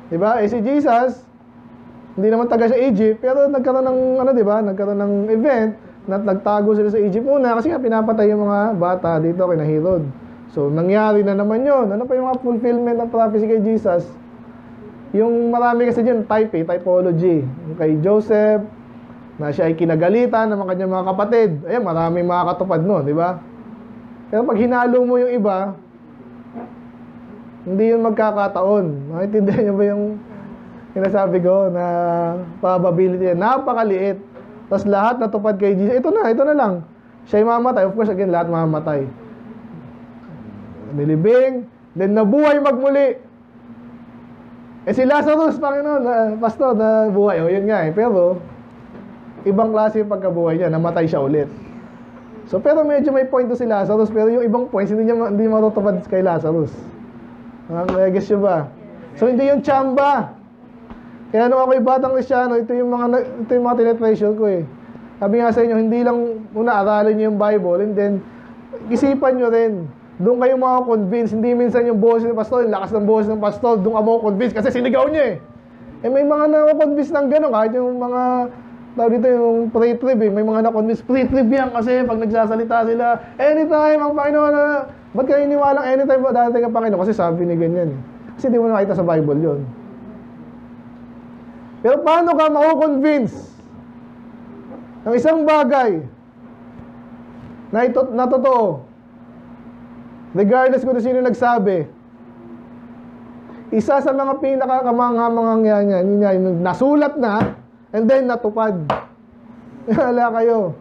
Diba? Si Jesus, hindi naman taga siya Egypt, pero nagkaroon ng, diba? Nagkaroon ng event na nagtago sila sa Egypt muna kasi nga pinapatay yung mga bata dito kina Herod. So, nangyari na naman yun. Ano pa yung mga fulfillment ng prophecy kay Jesus? Yung marami kasi dyan, typology. Yung kay Joseph, na siya ay kinagalitan ng kanyang mga kapatid. Ayan, maraming makakatupad nun, di ba? Pero pag hinalo mo yung iba, hindi yun magkakataon. Naintindihan niyo ba yung sinasabi ko na probability? Napakaliit. Tapos lahat natupad kay Jesus. Ito na lang. Siya ay mamatay. Of course, again, lahat mamatay. Nilibing, then nabuhay magmuli. Si Lazarus, Panginoon, pastor, nabuhay. O, yun nga eh. Pero, ibang klase yung pagkabuhay niya. Namatay siya ulit. So, pero medyo may point to si Lazarus. Pero yung ibang points, hindi matutupad kay Lazarus. Guess nyo ba? So, hindi yung tsamba. Kaya nung ako'y batang Kristiyano, ito yung mga tinetreasure ko eh. Sabi nga sa inyo, hindi lang, una, aralin nyo yung Bible, and then, isipan nyo rin. Doon kayo makakonvince. Hindi minsan yung boses ng pastor, yung lakas ng boses ng pastor, doon ka makakonvince kasi sinigaw niya eh. May mga nakakonvince ng gano'n, kahit yung mga, tawag dito yung pre-trib eh, may mga nakakonvince, pre-trib yan kasi pag nagsasalita sila, anytime ang Panginoon na, ba't kayo iniwalang anytime ba dadating ang Panginoon? Kasi sabi ni ganyan eh. Kasi hindi mo nakita sa Bible yon. Pero paano ka makakonvince ng isang bagay na totoo, regardless kung sino nagsabi? Isa sa mga pinakakamangha-manghang yan, nasulat na, and then natupad. Wala kayo.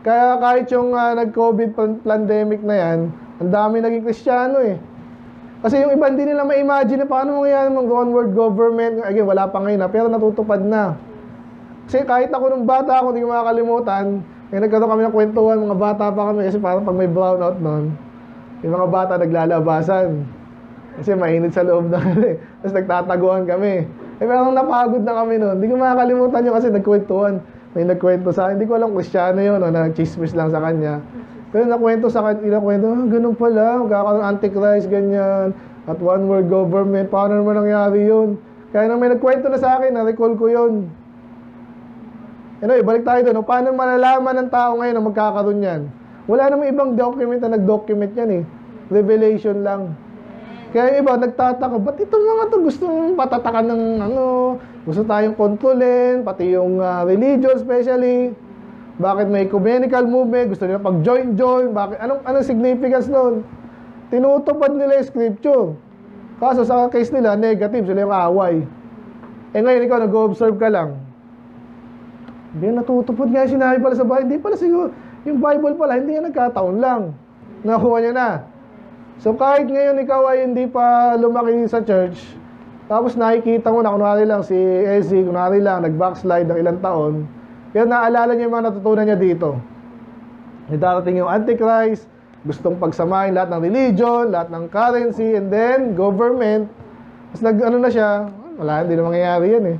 Kaya kahit yung nag-COVID pandemic na yan, ang dami naging Kristiyano eh. Kasi yung iba hindi nila ma-imagine na paano mangyayari ng one world government. Again, wala pa ngayon pero natutupad na. Kasi kahit ako nung bata ako, hindi ko makakalimutan, nagkaroon kami ng kwentuhan, mga bata pa kami, kasi parang pag may brownout nun, yung mga bata naglalabasan. Kasi mainit sa loob na kami. Tapos nagtataguan kami. Pero napagod na kami nun. Hindi ko makakalimutan yun kasi nagkwentuhan. May nagkwento sa akin. Hindi ko alam Kristiyano yun, o nag-chismis lang sa kanya. Pero nakwento sa kanya, ganun pala, magkakaroon ng Antichrist, ganyan. At one world government, paano naman nangyari yun? Kaya nang may nagkwento na sa akin, na-recall ko yun. Anyway, balik tayo doon. Paano malalaman ng tao ngayon na magkakaroon yan? Wala namang ibang document na nag-document yan eh. Revelation lang. Kaya yung iba, nagtataka, ba't itong mga to gustong patatakan ng gusto tayong kontrolin, pati yung religion especially. Bakit may ecumenical movement, gusto nila pag-join, bakit, anong significance nun? Tinutupad nila yung scripture. Kaso sa case nila, negative, sila yung away. Ngayon ikaw, nag-observe ka lang. Hindi natutupad nga sinabi pala sa Bible. Hindi pala siguro, yung Bible pala, hindi yan nagkataon lang. Nakuha niya na. So kahit ngayon ikaw ay hindi pa lumaki sa church, tapos nakikita mo na, kunwari lang si Ezzy, kunwari lang, nag-backslide ng ilang taon, pero naalala niya yung mga natutunan niya dito. Darating yung Antichrist, gustong pagsamahin lahat ng religion, lahat ng currency, and then government. Tapos na siya, wala, hindi na mangyayari yan eh.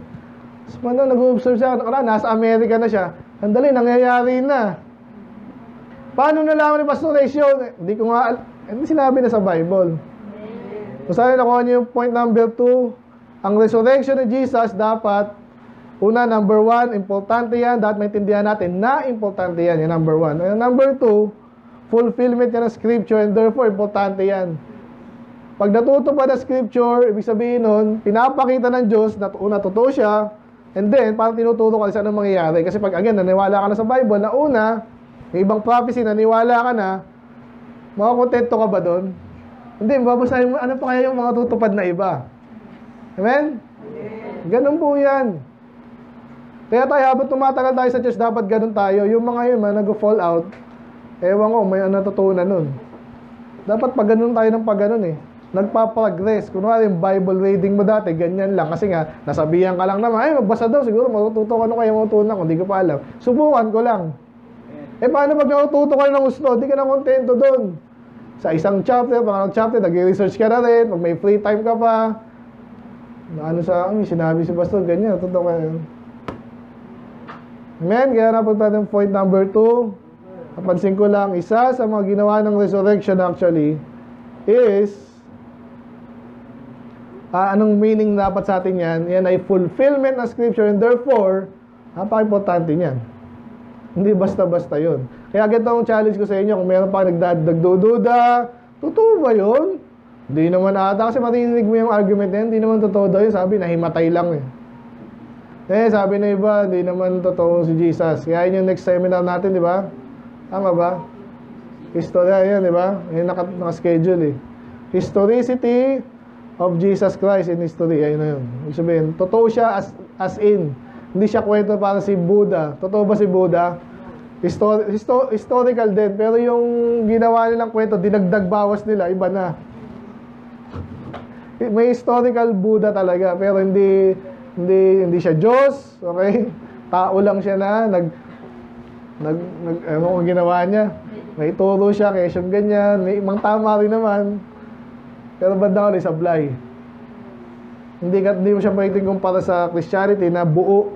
Tapos nag-observe siya, nasa Amerika na siya. Andali, nangyayari na. Paano nalaman ni Pastor Ratio? Hindi ko nga, hindi sinabi na sa Bible. Kung saan nakuha niyo yung point number 2, ang resurrection ni Jesus dapat, una, number 1, importante yan. Dapat maintindihan natin na importante yan. Yung number 1. And number 2, fulfillment yan ng scripture and therefore, importante yan. Pag natutupad ang scripture, ibig sabihin nun, pinapakita ng Diyos na una, totoo siya. And then, parang tinuturo ka sa anong mangyayari. Kasi pag, again, naniwala ka na sa Bible, na una, may ibang prophecy, naniwala ka na, makakontento ka ba doon? Hindi, babasahin mo, ano pa kaya yung mga tutupad na iba? Amen? Ganun po yan. Kaya tayo, habang tumatagal tayo sa church, dapat ganun tayo. Yung mga yun, nag-fall out, ewan ko, may natutunan nun. Dapat pag ganun tayo ng pag ganun eh. Nagpa-progress. Kunwari yung Bible reading mo dati, ganyan lang. Kasi nga, nasabihan ka lang naman, ay, magbasa daw, siguro matututo ka ano kaya matutunan ko, hindi ko pa alam. Subukan ko lang. Paano pag natututo ka ng gusto, hindi ka na kontento doon. Sa isang chapter, pangalawang chapter, nag-research ka na rin, pag may free time ka pa. Sinabi si Pastor, ganyan, totoo ka yun. Amen? Kaya napunta natin point number 2. Napansin ko lang, isa sa mga ginawa ng resurrection actually is anong meaning dapat sa atin yan? Yan ay fulfillment ng scripture and therefore, napaka-importante niyan. Hindi basta-basta yun. Kaya ganito ang challenge ko sa inyo, kung meron pa nagdududa, totoo ba yun? Hindi naman ata, kasi marinig mo yung argument na yun, hindi naman totoo daw yun, sabi, nahimatay lang eh. Sabi na iba, hindi naman totoo si Jesus. Kaya yun yung next seminar natin, di ba? Tama ba? Historia yan, di ba? Yung naka-schedule eh. Historicity of Jesus Christ in history. Ayun na yun. Ibig sabihin, totoo siya as in. Hindi siya kwento para si Buddha. Totoo ba si Buddha? Historical din. Pero yung ginawa nilang kwento, dinagdag bawas nila, iba na. May historical Buddha talaga. Pero hindi siya Diyos. Okay? Tao lang siya na ewan ko ginawa niya. May turo siya, kaya siyang ganyan. May ibang tama rin naman. Pero banda ko sablay. Hindi mo siya pwedeng kumpara sa Christianity na buo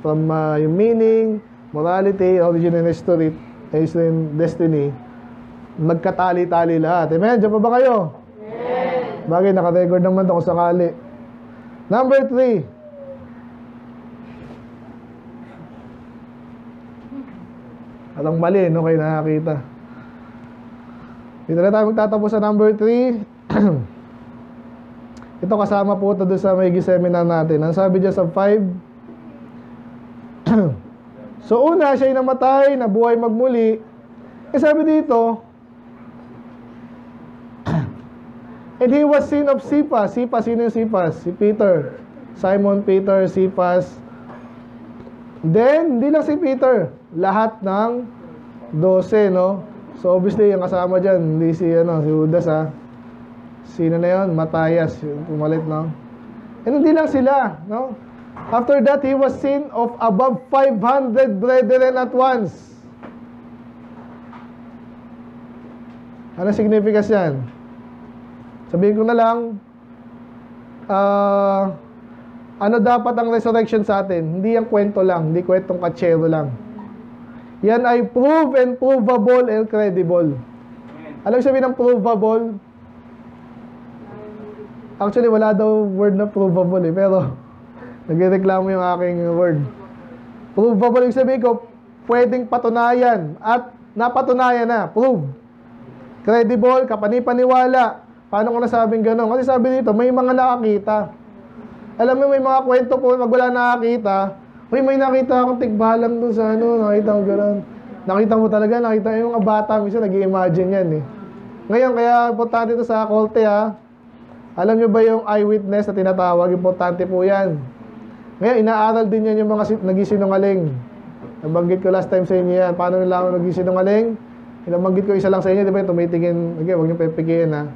from yung meaning, morality, origin and history, and destiny. Magkatali-tali lahat. Amen? Diyan pa ba kayo? Bagay, naka-record naman ako sakali. Number 3. At ang mali, no? Kayo nakakita. Dito na tayo magtatapos sa number 3. Ito kasama po ito doon sa may seminar natin. Ang sabi dyan sa 5. So una, siya'y namatay, nabuhay magmuli. Sabi dito, and he was seen of Cephas. Cephas, sino yung Cephas? Si Peter. Simon Peter, Cephas. Then, hindi lang si Peter. Lahat ng 12, no? So, obviously, yung kasama dyan, hindi si Judas, ha? Sino na yun? Matthias, yung pumalit, no? And hindi lang sila, no? After that, he was seen of above 500 brethren at once. Ano significance yan? Sabihin ko na lang, ano dapat ang resurrection sa atin? Hindi yung kwento lang, hindi kwentong katsero lang. Yan ay prove and provable and credible. Alam mo sabihin ng provable? Actually, wala daw word na provable eh, pero nagreklamo yung aking word. Provable yung sabihin ko, pwedeng patunayan at napatunayan na, prove. Credible, kapanipaniwala. Paano ko nasabing gano'n? Kasi sabi dito, may mga nakakita. Alam mo, may mga kwento po, pag wala nakakita, may nakita akong tigbalang doon sa nakita ko gano'n. Nakita mo talaga, nakita yung mga bata, minsan nag-i-imagine yan eh. Ngayon, kaya importante ito sa kolte ha. Alam nyo ba yung eyewitness na tinatawag? Importante po yan. Ngayon, inaaral din yan yung mga nag-isinungaling. Nabanggit ko last time sa inyo yan. Paano nila ako nag-isinungaling? Nabanggit ko isa lang sa inyo, di ba yung tumitingin? Okay, huwag nyo pepikiin ha.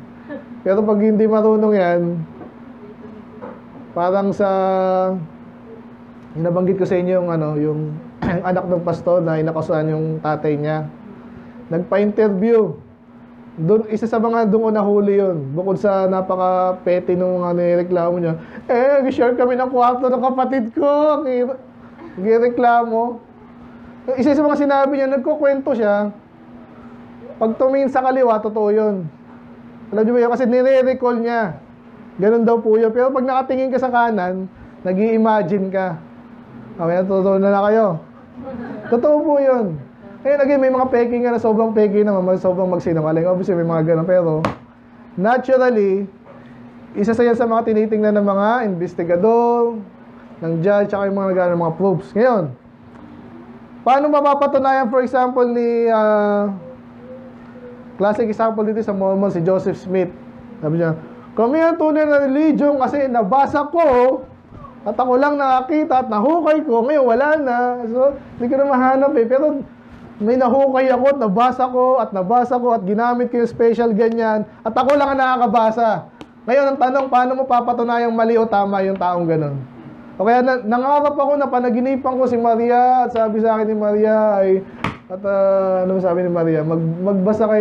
Pero pag hindi marunong yan, parang sa nabanggit ko sa inyo yung yung anak ng pastor na inakasuhan yung tatay niya. Nagpa-interview. Doon, isa sa mga doon nahuli yun. Bukod sa napaka-petty nung mga nireklamo niya. Share kami ng kwarto ng kapatid ko. Gireklamo. Isa sa mga sinabi niya, nagkukwento siya. Pag tumingin sa kaliwa, totoo yun. Alam niyo ba yun? Kasi nire-recall niya. Ganun daw po yun. Pero pag nakatingin ka sa kanan, nag-i-imagine ka. Okay, totoo na kayo. Totoo po yun. Ngayon, again, may mga peking nga na sobrang peking naman, sobrang magsinungaling. Obviously, may mga ganun. Pero, naturally, isa sa yan sa mga tinitingnan ng mga investigador, ng judge, tsaka yung mga nagano ng mga proofs. Ngayon, paano mapapatunayan, for example, ni classic example dito sa Mormon, si Joseph Smith. Sabi niya, kami ang tunay na religion kasi nabasa ko at ako lang nakakita at nahukay ko. Ngayon, wala na. So, hindi ko na mahanap eh. Pero, may nahukay ako at nabasa ko at ginamit ko yung special ganyan at ako lang ang nakakabasa. Ngayon, ang tanong, paano mo papatunayang mali o tama yung taong ganun? O kaya, nangarap ako na panaginipan ko si Maria at sabi sa akin ni Maria ay, at ano sabi ni Maria, magdasal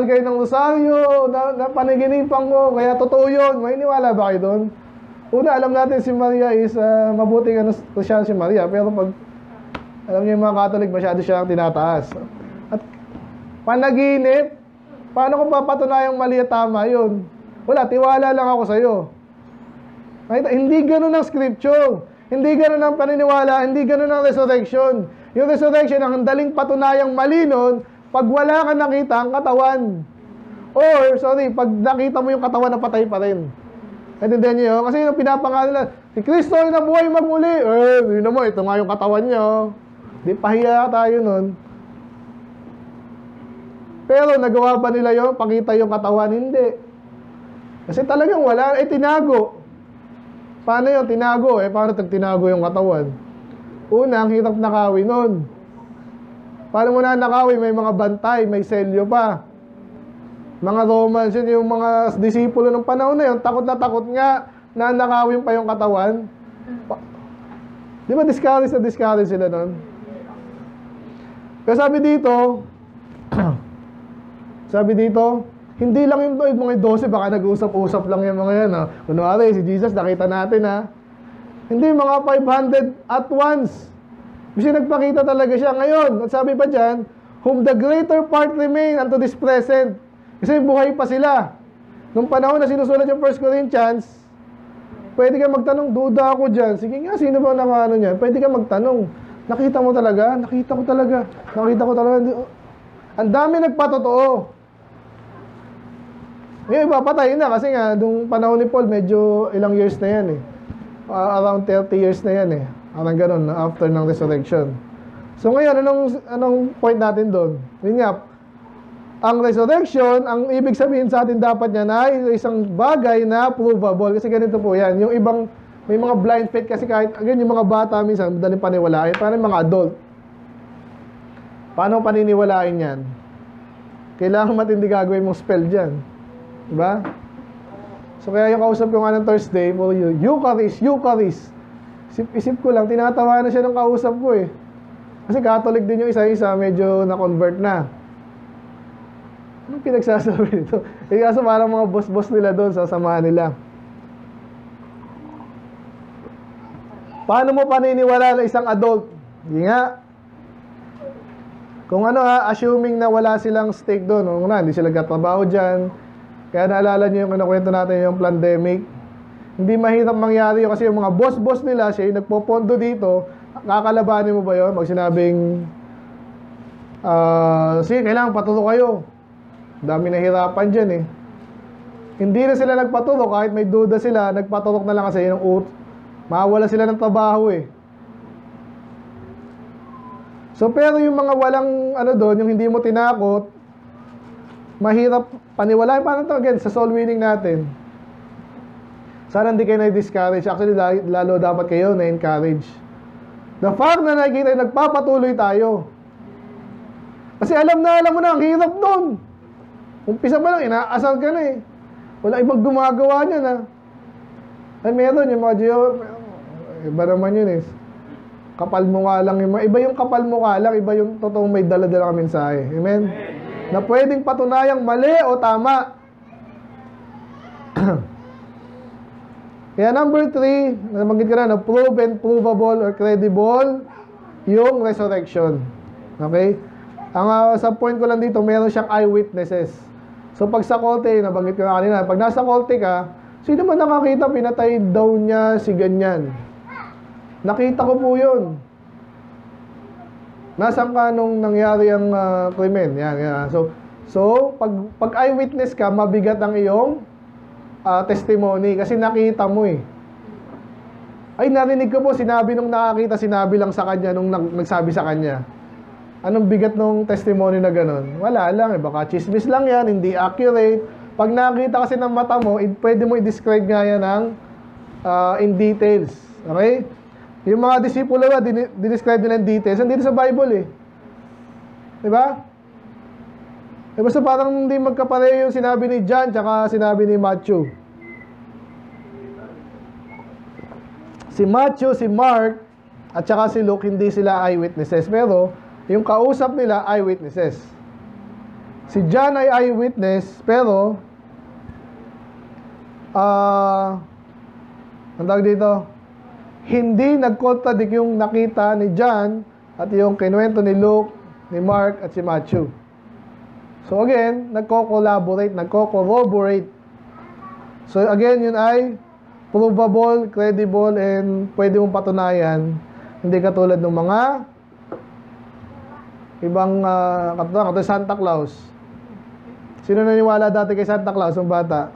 kayo ng rosaryo na panaginipan ko, kaya totoo yun. May iniwala ba kayo doon? Una, alam natin si Maria is mabuting Christian si Maria, pero pag alam niyo yung mga Catholic, masyado siyang tinataas. At panaginip, paano ko papatunayang mali at tama yun? Wala, tiwala lang ako sa'yo. Hindi ganun ang scripture. Hindi ganun ang paniniwala. Hindi ganun ang resurrection. Yung resurrection, ang daling patunayang mali nun, pag wala ka nakita ang katawan. Or, pag nakita mo yung katawan na patay pa rin. Naintindihan niyo yun? Kasi yung pinapangalan nila, si Kristo ay nabuhay magmuli. Yun naman, ito nga yung katawan niyo. Di pahiya tayo nun. Pero nagawa ba nila yun? Pakita yung katawan? Hindi. Kasi talagang wala. Tinago. Paano yun? Tinago. Paano tinago yung katawan? Una, ang hirap nakawin nun. Paano mo na nakawin? May mga bantay, may selyo pa. Mga Romans, yun yung mga disipulo ng panahon na yun, takot nga na nakawin pa yung katawan. Di ba discourage sila nun? Pero sabi dito, hindi lang yung mga 12, baka nag-usap-usap lang yung mga yan. Kunwari, si Jesus, nakita natin Hindi, mga 500 at once. Kasi nagpakita talaga siya ngayon. At sabi pa dyan, whom the greater part remain unto this present. Kasi buhay pa sila. Nung panahon na sinusulat yung 1 Corinthians, pwede ka magtanong, duda ako dyan. Sige nga, sino ba nakano niya? Pwede ka magtanong. Nakita mo talaga? Nakita ko talaga. Nakita ko talaga. Ang dami nagpatotoo. Ngayon, iba patay na kasi nga, nung panahon ni Paul, medyo ilang years na yan eh. Around 30 years na yan eh. Parang ganun, after ng resurrection. So ngayon, anong point natin doon? Yun nga, ang resurrection, ang ibig sabihin sa atin dapat yan ay isang bagay na provable. Kasi ganito po yan. Yung ibang, may mga blind faith kasi kahit, again, yung mga bata minsan, madaling paniniwalain. Parang mga adult. Paano paniniwalain yan? Kailangan matindi gagawin mong spell dyan. Diba? So kaya yung kausap ko nga ng Thursday, for you, Eucharist. Isip ko lang, tinatawa na siya ng kausap ko eh. Kasi Catholic din yung isa-isa, medyo na-convert na. Anong pinagsasabi nito? Eh kaso parang mga boss-boss nila doon, sasamahan nila. Paano mo paniniwala na isang adult? Hindi nga. Kung assuming na wala silang stake doon, hindi sila katrabaho dyan. Kaya naalala niyo yung kwento natin yung pandemic. Hindi mahirap mangyari yun kasi yung mga boss-boss nila, siya yung nagpopondo dito, kakalabanin mo ba yun? Pag sinabing, sige, kailangan paturo kayo. Dami nahirapan dyan eh. Hindi na sila nagpaturo, kahit may duda sila, nagpaturok na lang kasi yung mawala sila ng trabaho eh. So pero yung mga walang doon, yung hindi mo tinakot, mahirap paniwalaan. Paano to again sa soul winning natin? Sana hindi kayo na-discourage. Actually, lalo dapat kayo na-encourage. The fact na nakikita yung nagpapatuloy tayo. Kasi alam mo na, ang hirap doon. Umpisa pa lang, inaasar ka na eh. Wala ibang gumagawa niya na. Ay, meron yung mga iba naman yun eh. Kapal mo nga lang. Iba yung kapal mo nga lang, iba yung totoong may dala-dala ka mensahe. Amen? Na pwedeng patunayang mali o tama. Kaya number 3, nabanggit ka na, proven, provable, or credible, yung resurrection. Okay? Sa point ko lang dito, meron siyang eyewitnesses. So pag sa kolte, nabanggit ko na kanina, pag nasa kolte ka, sino man nakakita, pinatay daw niya si ganyan. Nakita ko po yun. Nasaan ka nung nangyari ang krimen? Yan. So pag eyewitness ka, mabigat ang iyong testimony kasi nakita mo eh. Ay, narinig ko po, sinabi nung nakakita, sinabi lang sa kanya nung nagsabi sa kanya. Anong bigat nung testimony na ganun? Wala lang eh, baka chismis lang yan, hindi accurate. Pag nakita kasi ng mata mo, pwede mo i-describe nga yan in details. Okay? Yung mga disipulo ba, dinescribe nila in details. Hindi sa Bible eh. Diba? Basta parang hindi magkapareho yung sinabi ni John tsaka sinabi ni Matthew. Si Matthew, si Mark, at saka si Luke, hindi sila eyewitnesses. Pero, yung kausap nila, eyewitnesses. Si John ay eyewitness, pero, ang tawag dito, hindi nag-contradict yung nakita ni John at yung kinuwento ni Luke, ni Mark, at si Matthew. So again, nagko-collaborate, nagko-corroborate. So again, yun ay provable, credible, and pwede mong patunayan. Hindi katulad ng mga ibang katulad Santa Claus. Sino naniwala dati kay Santa Claus, yung bata?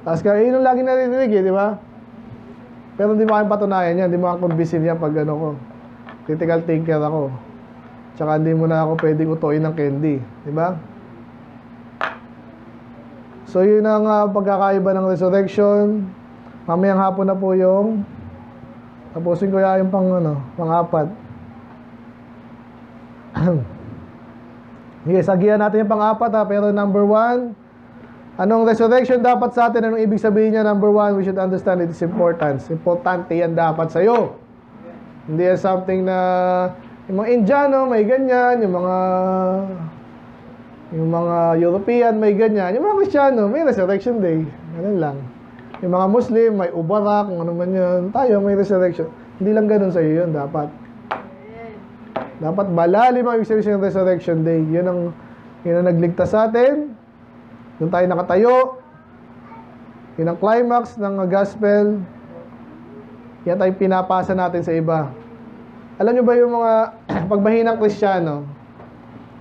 Tapos yun yung lagi narinig eh, di ba? Pero hindi mo kayong patunayan yan, hindi mo kayong kumbisin yan pag ko. Critical thinker ako. Tsaka hindi mo na ako pwedeng utuin ng candy. Di ba? So yun ang pagkakaiba ng resurrection. Mamayang hapon na po yung tapusin ko yung pang-apat. Okay, sagihan natin yung pang-apat pero number 1, anong resurrection dapat sa atin? Anong ibig sabihin niya? Number 1, we should understand its importance. Importante yan dapat sa'yo. Hindi yan something na yung mga Indiano may ganyan, yung mga European may ganyan, yung mga Kristiyano may resurrection day. Ganun lang. Yung mga Muslim may ubarak, kung ano man yun. Tayo may resurrection. Hindi lang ganun sa'yo yun dapat. Dapat malalim ang ibig sabihin ng Resurrection Day. Yun ang nagligtas sa atin. Doon tayo nakatayo. Yun ang climax ng gospel. Yan tayo pinapasa natin sa iba. Alam nyo ba yung mga pagbahinang Kristiyano?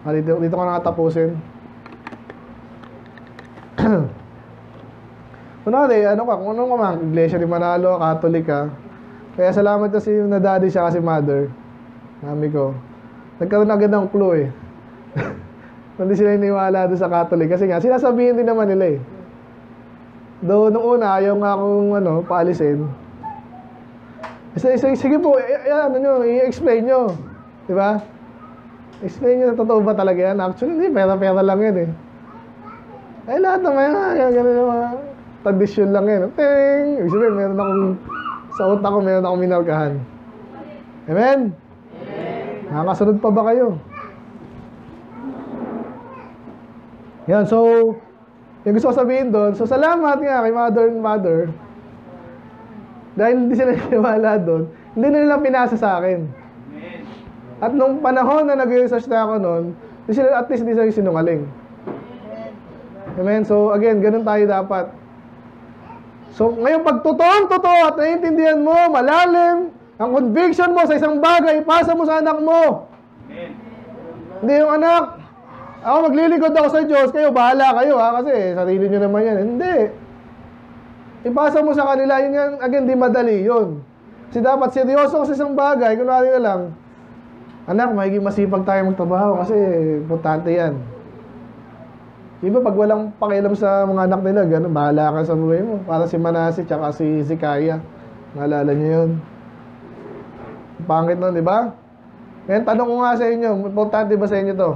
Dito ko nakatapusin. Kunwari, kung anong ka man, Iglesia ni Manalo, Catholic ka. Kaya salamat kasi yung na-daddy siya kasi mother. Mami ko. Nagkaroon agad ng clue eh. Hindi sila iniwala doon sa Catholic. Kasi nga, sinasabihin din naman nila eh. Though, nung una, ayaw nga akong paalisin. Sige po, i-explain nyo. Diba? Explain nyo na totoo ba talaga yan? Actually, hindi, pera-pera lang yan eh. Ay, lahat naman yan. Ganun yung mga tradisyon lang yan. Ting! Ibig sabihin, meron akong, sa utak ko, meron akong minalkahan. Amen? Nakakasunod pa ba kayo? Yan, so, yung gusto ko sabihin doon, so salamat nga kay mother and father. Dahil hindi sila naniwala doon, hindi na nila pinasa sa akin. At nung panahon na nag-research na ako noon, at least hindi sila sinungaling. Amen? So, again, ganun tayo dapat. So, ngayon, pag totoo at naiintindihan mo, malalim, ang conviction mo sa isang bagay, ipasa mo sa anak mo. Amen. Hindi yung anak, ako maglilingkod ako sa Diyos, kayo, bahala kayo ha, kasi sarili nyo naman yan. Hindi. Ipasa mo sa kanila, yun yan, again, di madali yun. Kasi dapat seryoso sa isang bagay, kunwari na lang, anak, magiging masipag tayo magtrabaho kasi importante yan. Diba pag walang pakialam sa mga anak nila, gano'n, bahala ka sa buhay mo. Para si Manase tsaka si Zikaya. Naalala niyo yun? Pangit nun, di ba? Ngayon, tanong ko nga sa inyo, importante ba sa inyo to?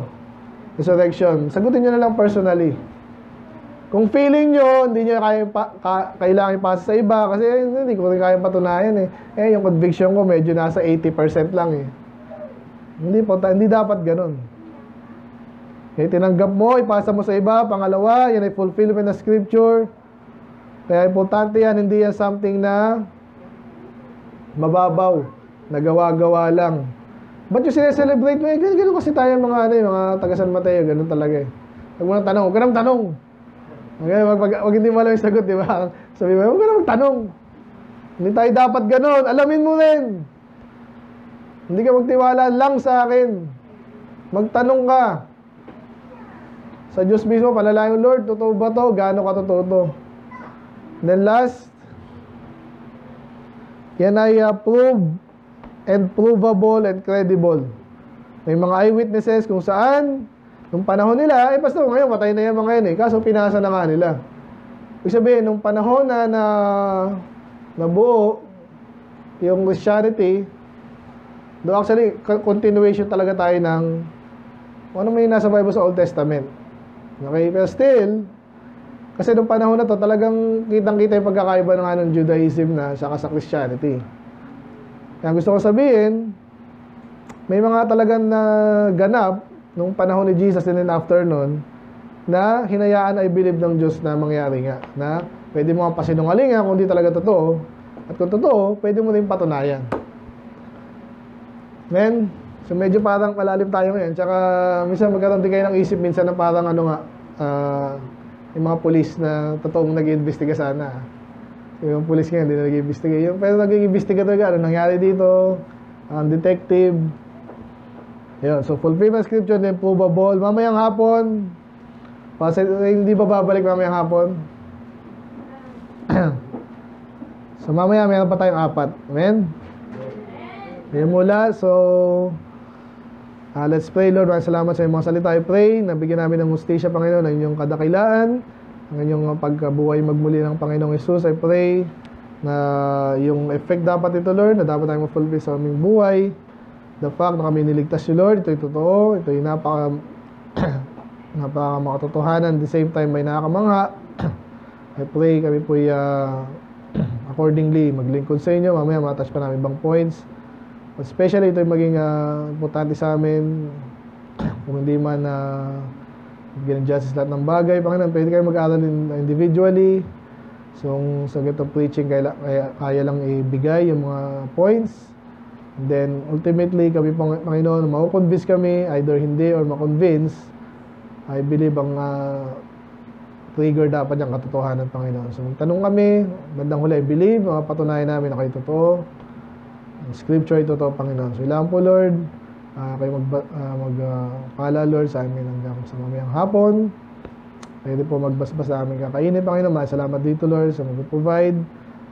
Resurrection. Sagutin nyo na lang personally. Kung feeling nyo, hindi nyo kailangan ipasa sa iba, kasi hindi ko rin kaya patunayan eh. Yung conviction ko, medyo nasa 80% lang eh. Hindi dapat ganun. Tinanggap mo, ipasa mo sa iba. Pangalawa, yan ay fulfillment ng scripture. Kaya importante yan, hindi yan something na mababaw, nagawa-gawa lang. Ba't yung sineselebrate mo? Ganun kasi tayo mga taga San Mateo, ganun talaga eh. Huwag mo nang tanong, huwag ka nang tanong. Okay, wag hindi mo alam yung sagot, di ba? Sabi mo, huwag ka nang tanong. Hindi tayo dapat ganun, alamin mo rin. Hindi ka magtiwala lang sa akin. Magtanong ka. Sa Diyos mismo, palalayo, Lord, totoo ba to? Gaano ka totoo to? Then last, yan ay proved and provable and credible. May mga eyewitnesses kung saan, nung panahon nila, basta ngayon, patay na yung mga yan eh. Kaso pinasa na nga nila. Ibig sabihin, nung panahon na nabuo yung Christianity, do actually, continuation talaga tayo ng ano may nasa Bible sa Old Testament. Okay, pero still, kasi nung panahon na to, talagang kitang-kita yung pagkakaiba ng Judaism na saka sa Christianity. Kaya gusto ko sabihin, may mga talagang ganap nung panahon ni Jesus and then after nun, na hinayaan ay believe ng Diyos na mangyari nga. Na pwede mo nga pasinungalingan kung di talaga totoo. At kung totoo, pwede mo rin patunayan. Men, so medyo parang malalim tayo ngayon. Tsaka minsan magkaroon din kayo ng isip minsan na parang yung mga polis na totoong nag-iimbestiga sana. Yung polis nga hindi na nag-iimbestiga. Pero nag-iimbestiga talaga. Ano nangyari dito? Ang detective. Yun. So fulfillment scripture then provable. Mamayang hapon. Hindi ba babalik mamayang hapon? So mamaya meron pa tayong 4. Amen? Ayan mula. So let's pray, Lord. Maraming salamat sa iyong mga salita. I pray na bigyan namin ng hustisya, Panginoon, ang inyong kadakilaan, ang inyong pagkabuhay magmuli ng Panginoong Jesus. I pray na yung effect dapat ito, Lord, na dapat tayong ma-fulfill sa aming buhay. The fact na kami niligtas si Lord, ito'y totoo. Ito'y napaka makatotohanan. At the same time, may nakakamangha. I pray kami po'y accordingly maglingkod sa inyo. Mamaya matouch pa namin ibang points. Especially ito yung maging importante sa amin kung hindi man bigyan ng justice lahat ng bagay. Panginoon, pwede kayo mag-aaral individually. So sa ganitong preaching, kaya lang ibigay yung mga points. And then, ultimately, kami, Panginoon, makukonvince kami, either hindi or makonvince, I believe ang trigger dapat yung katotohanan, Panginoon. So, magtanong kami, bandang huli, I believe, mapatunayan namin na kayo totoo. Ang scripture ay totoo, Panginoon. So, ilang po, Lord, kayo magpala, Lord, sa amin hanggang sa mamayang hapon. Pwede po magbasbas sa aming kakainin, Panginoon. Salamat dito, Lord, sa mag-provide,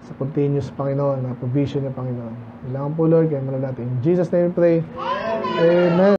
sa continuous, Panginoon, na provision niya, Panginoon. Ilang po, Lord, kayo muna natin. In Jesus' name we pray. Amen.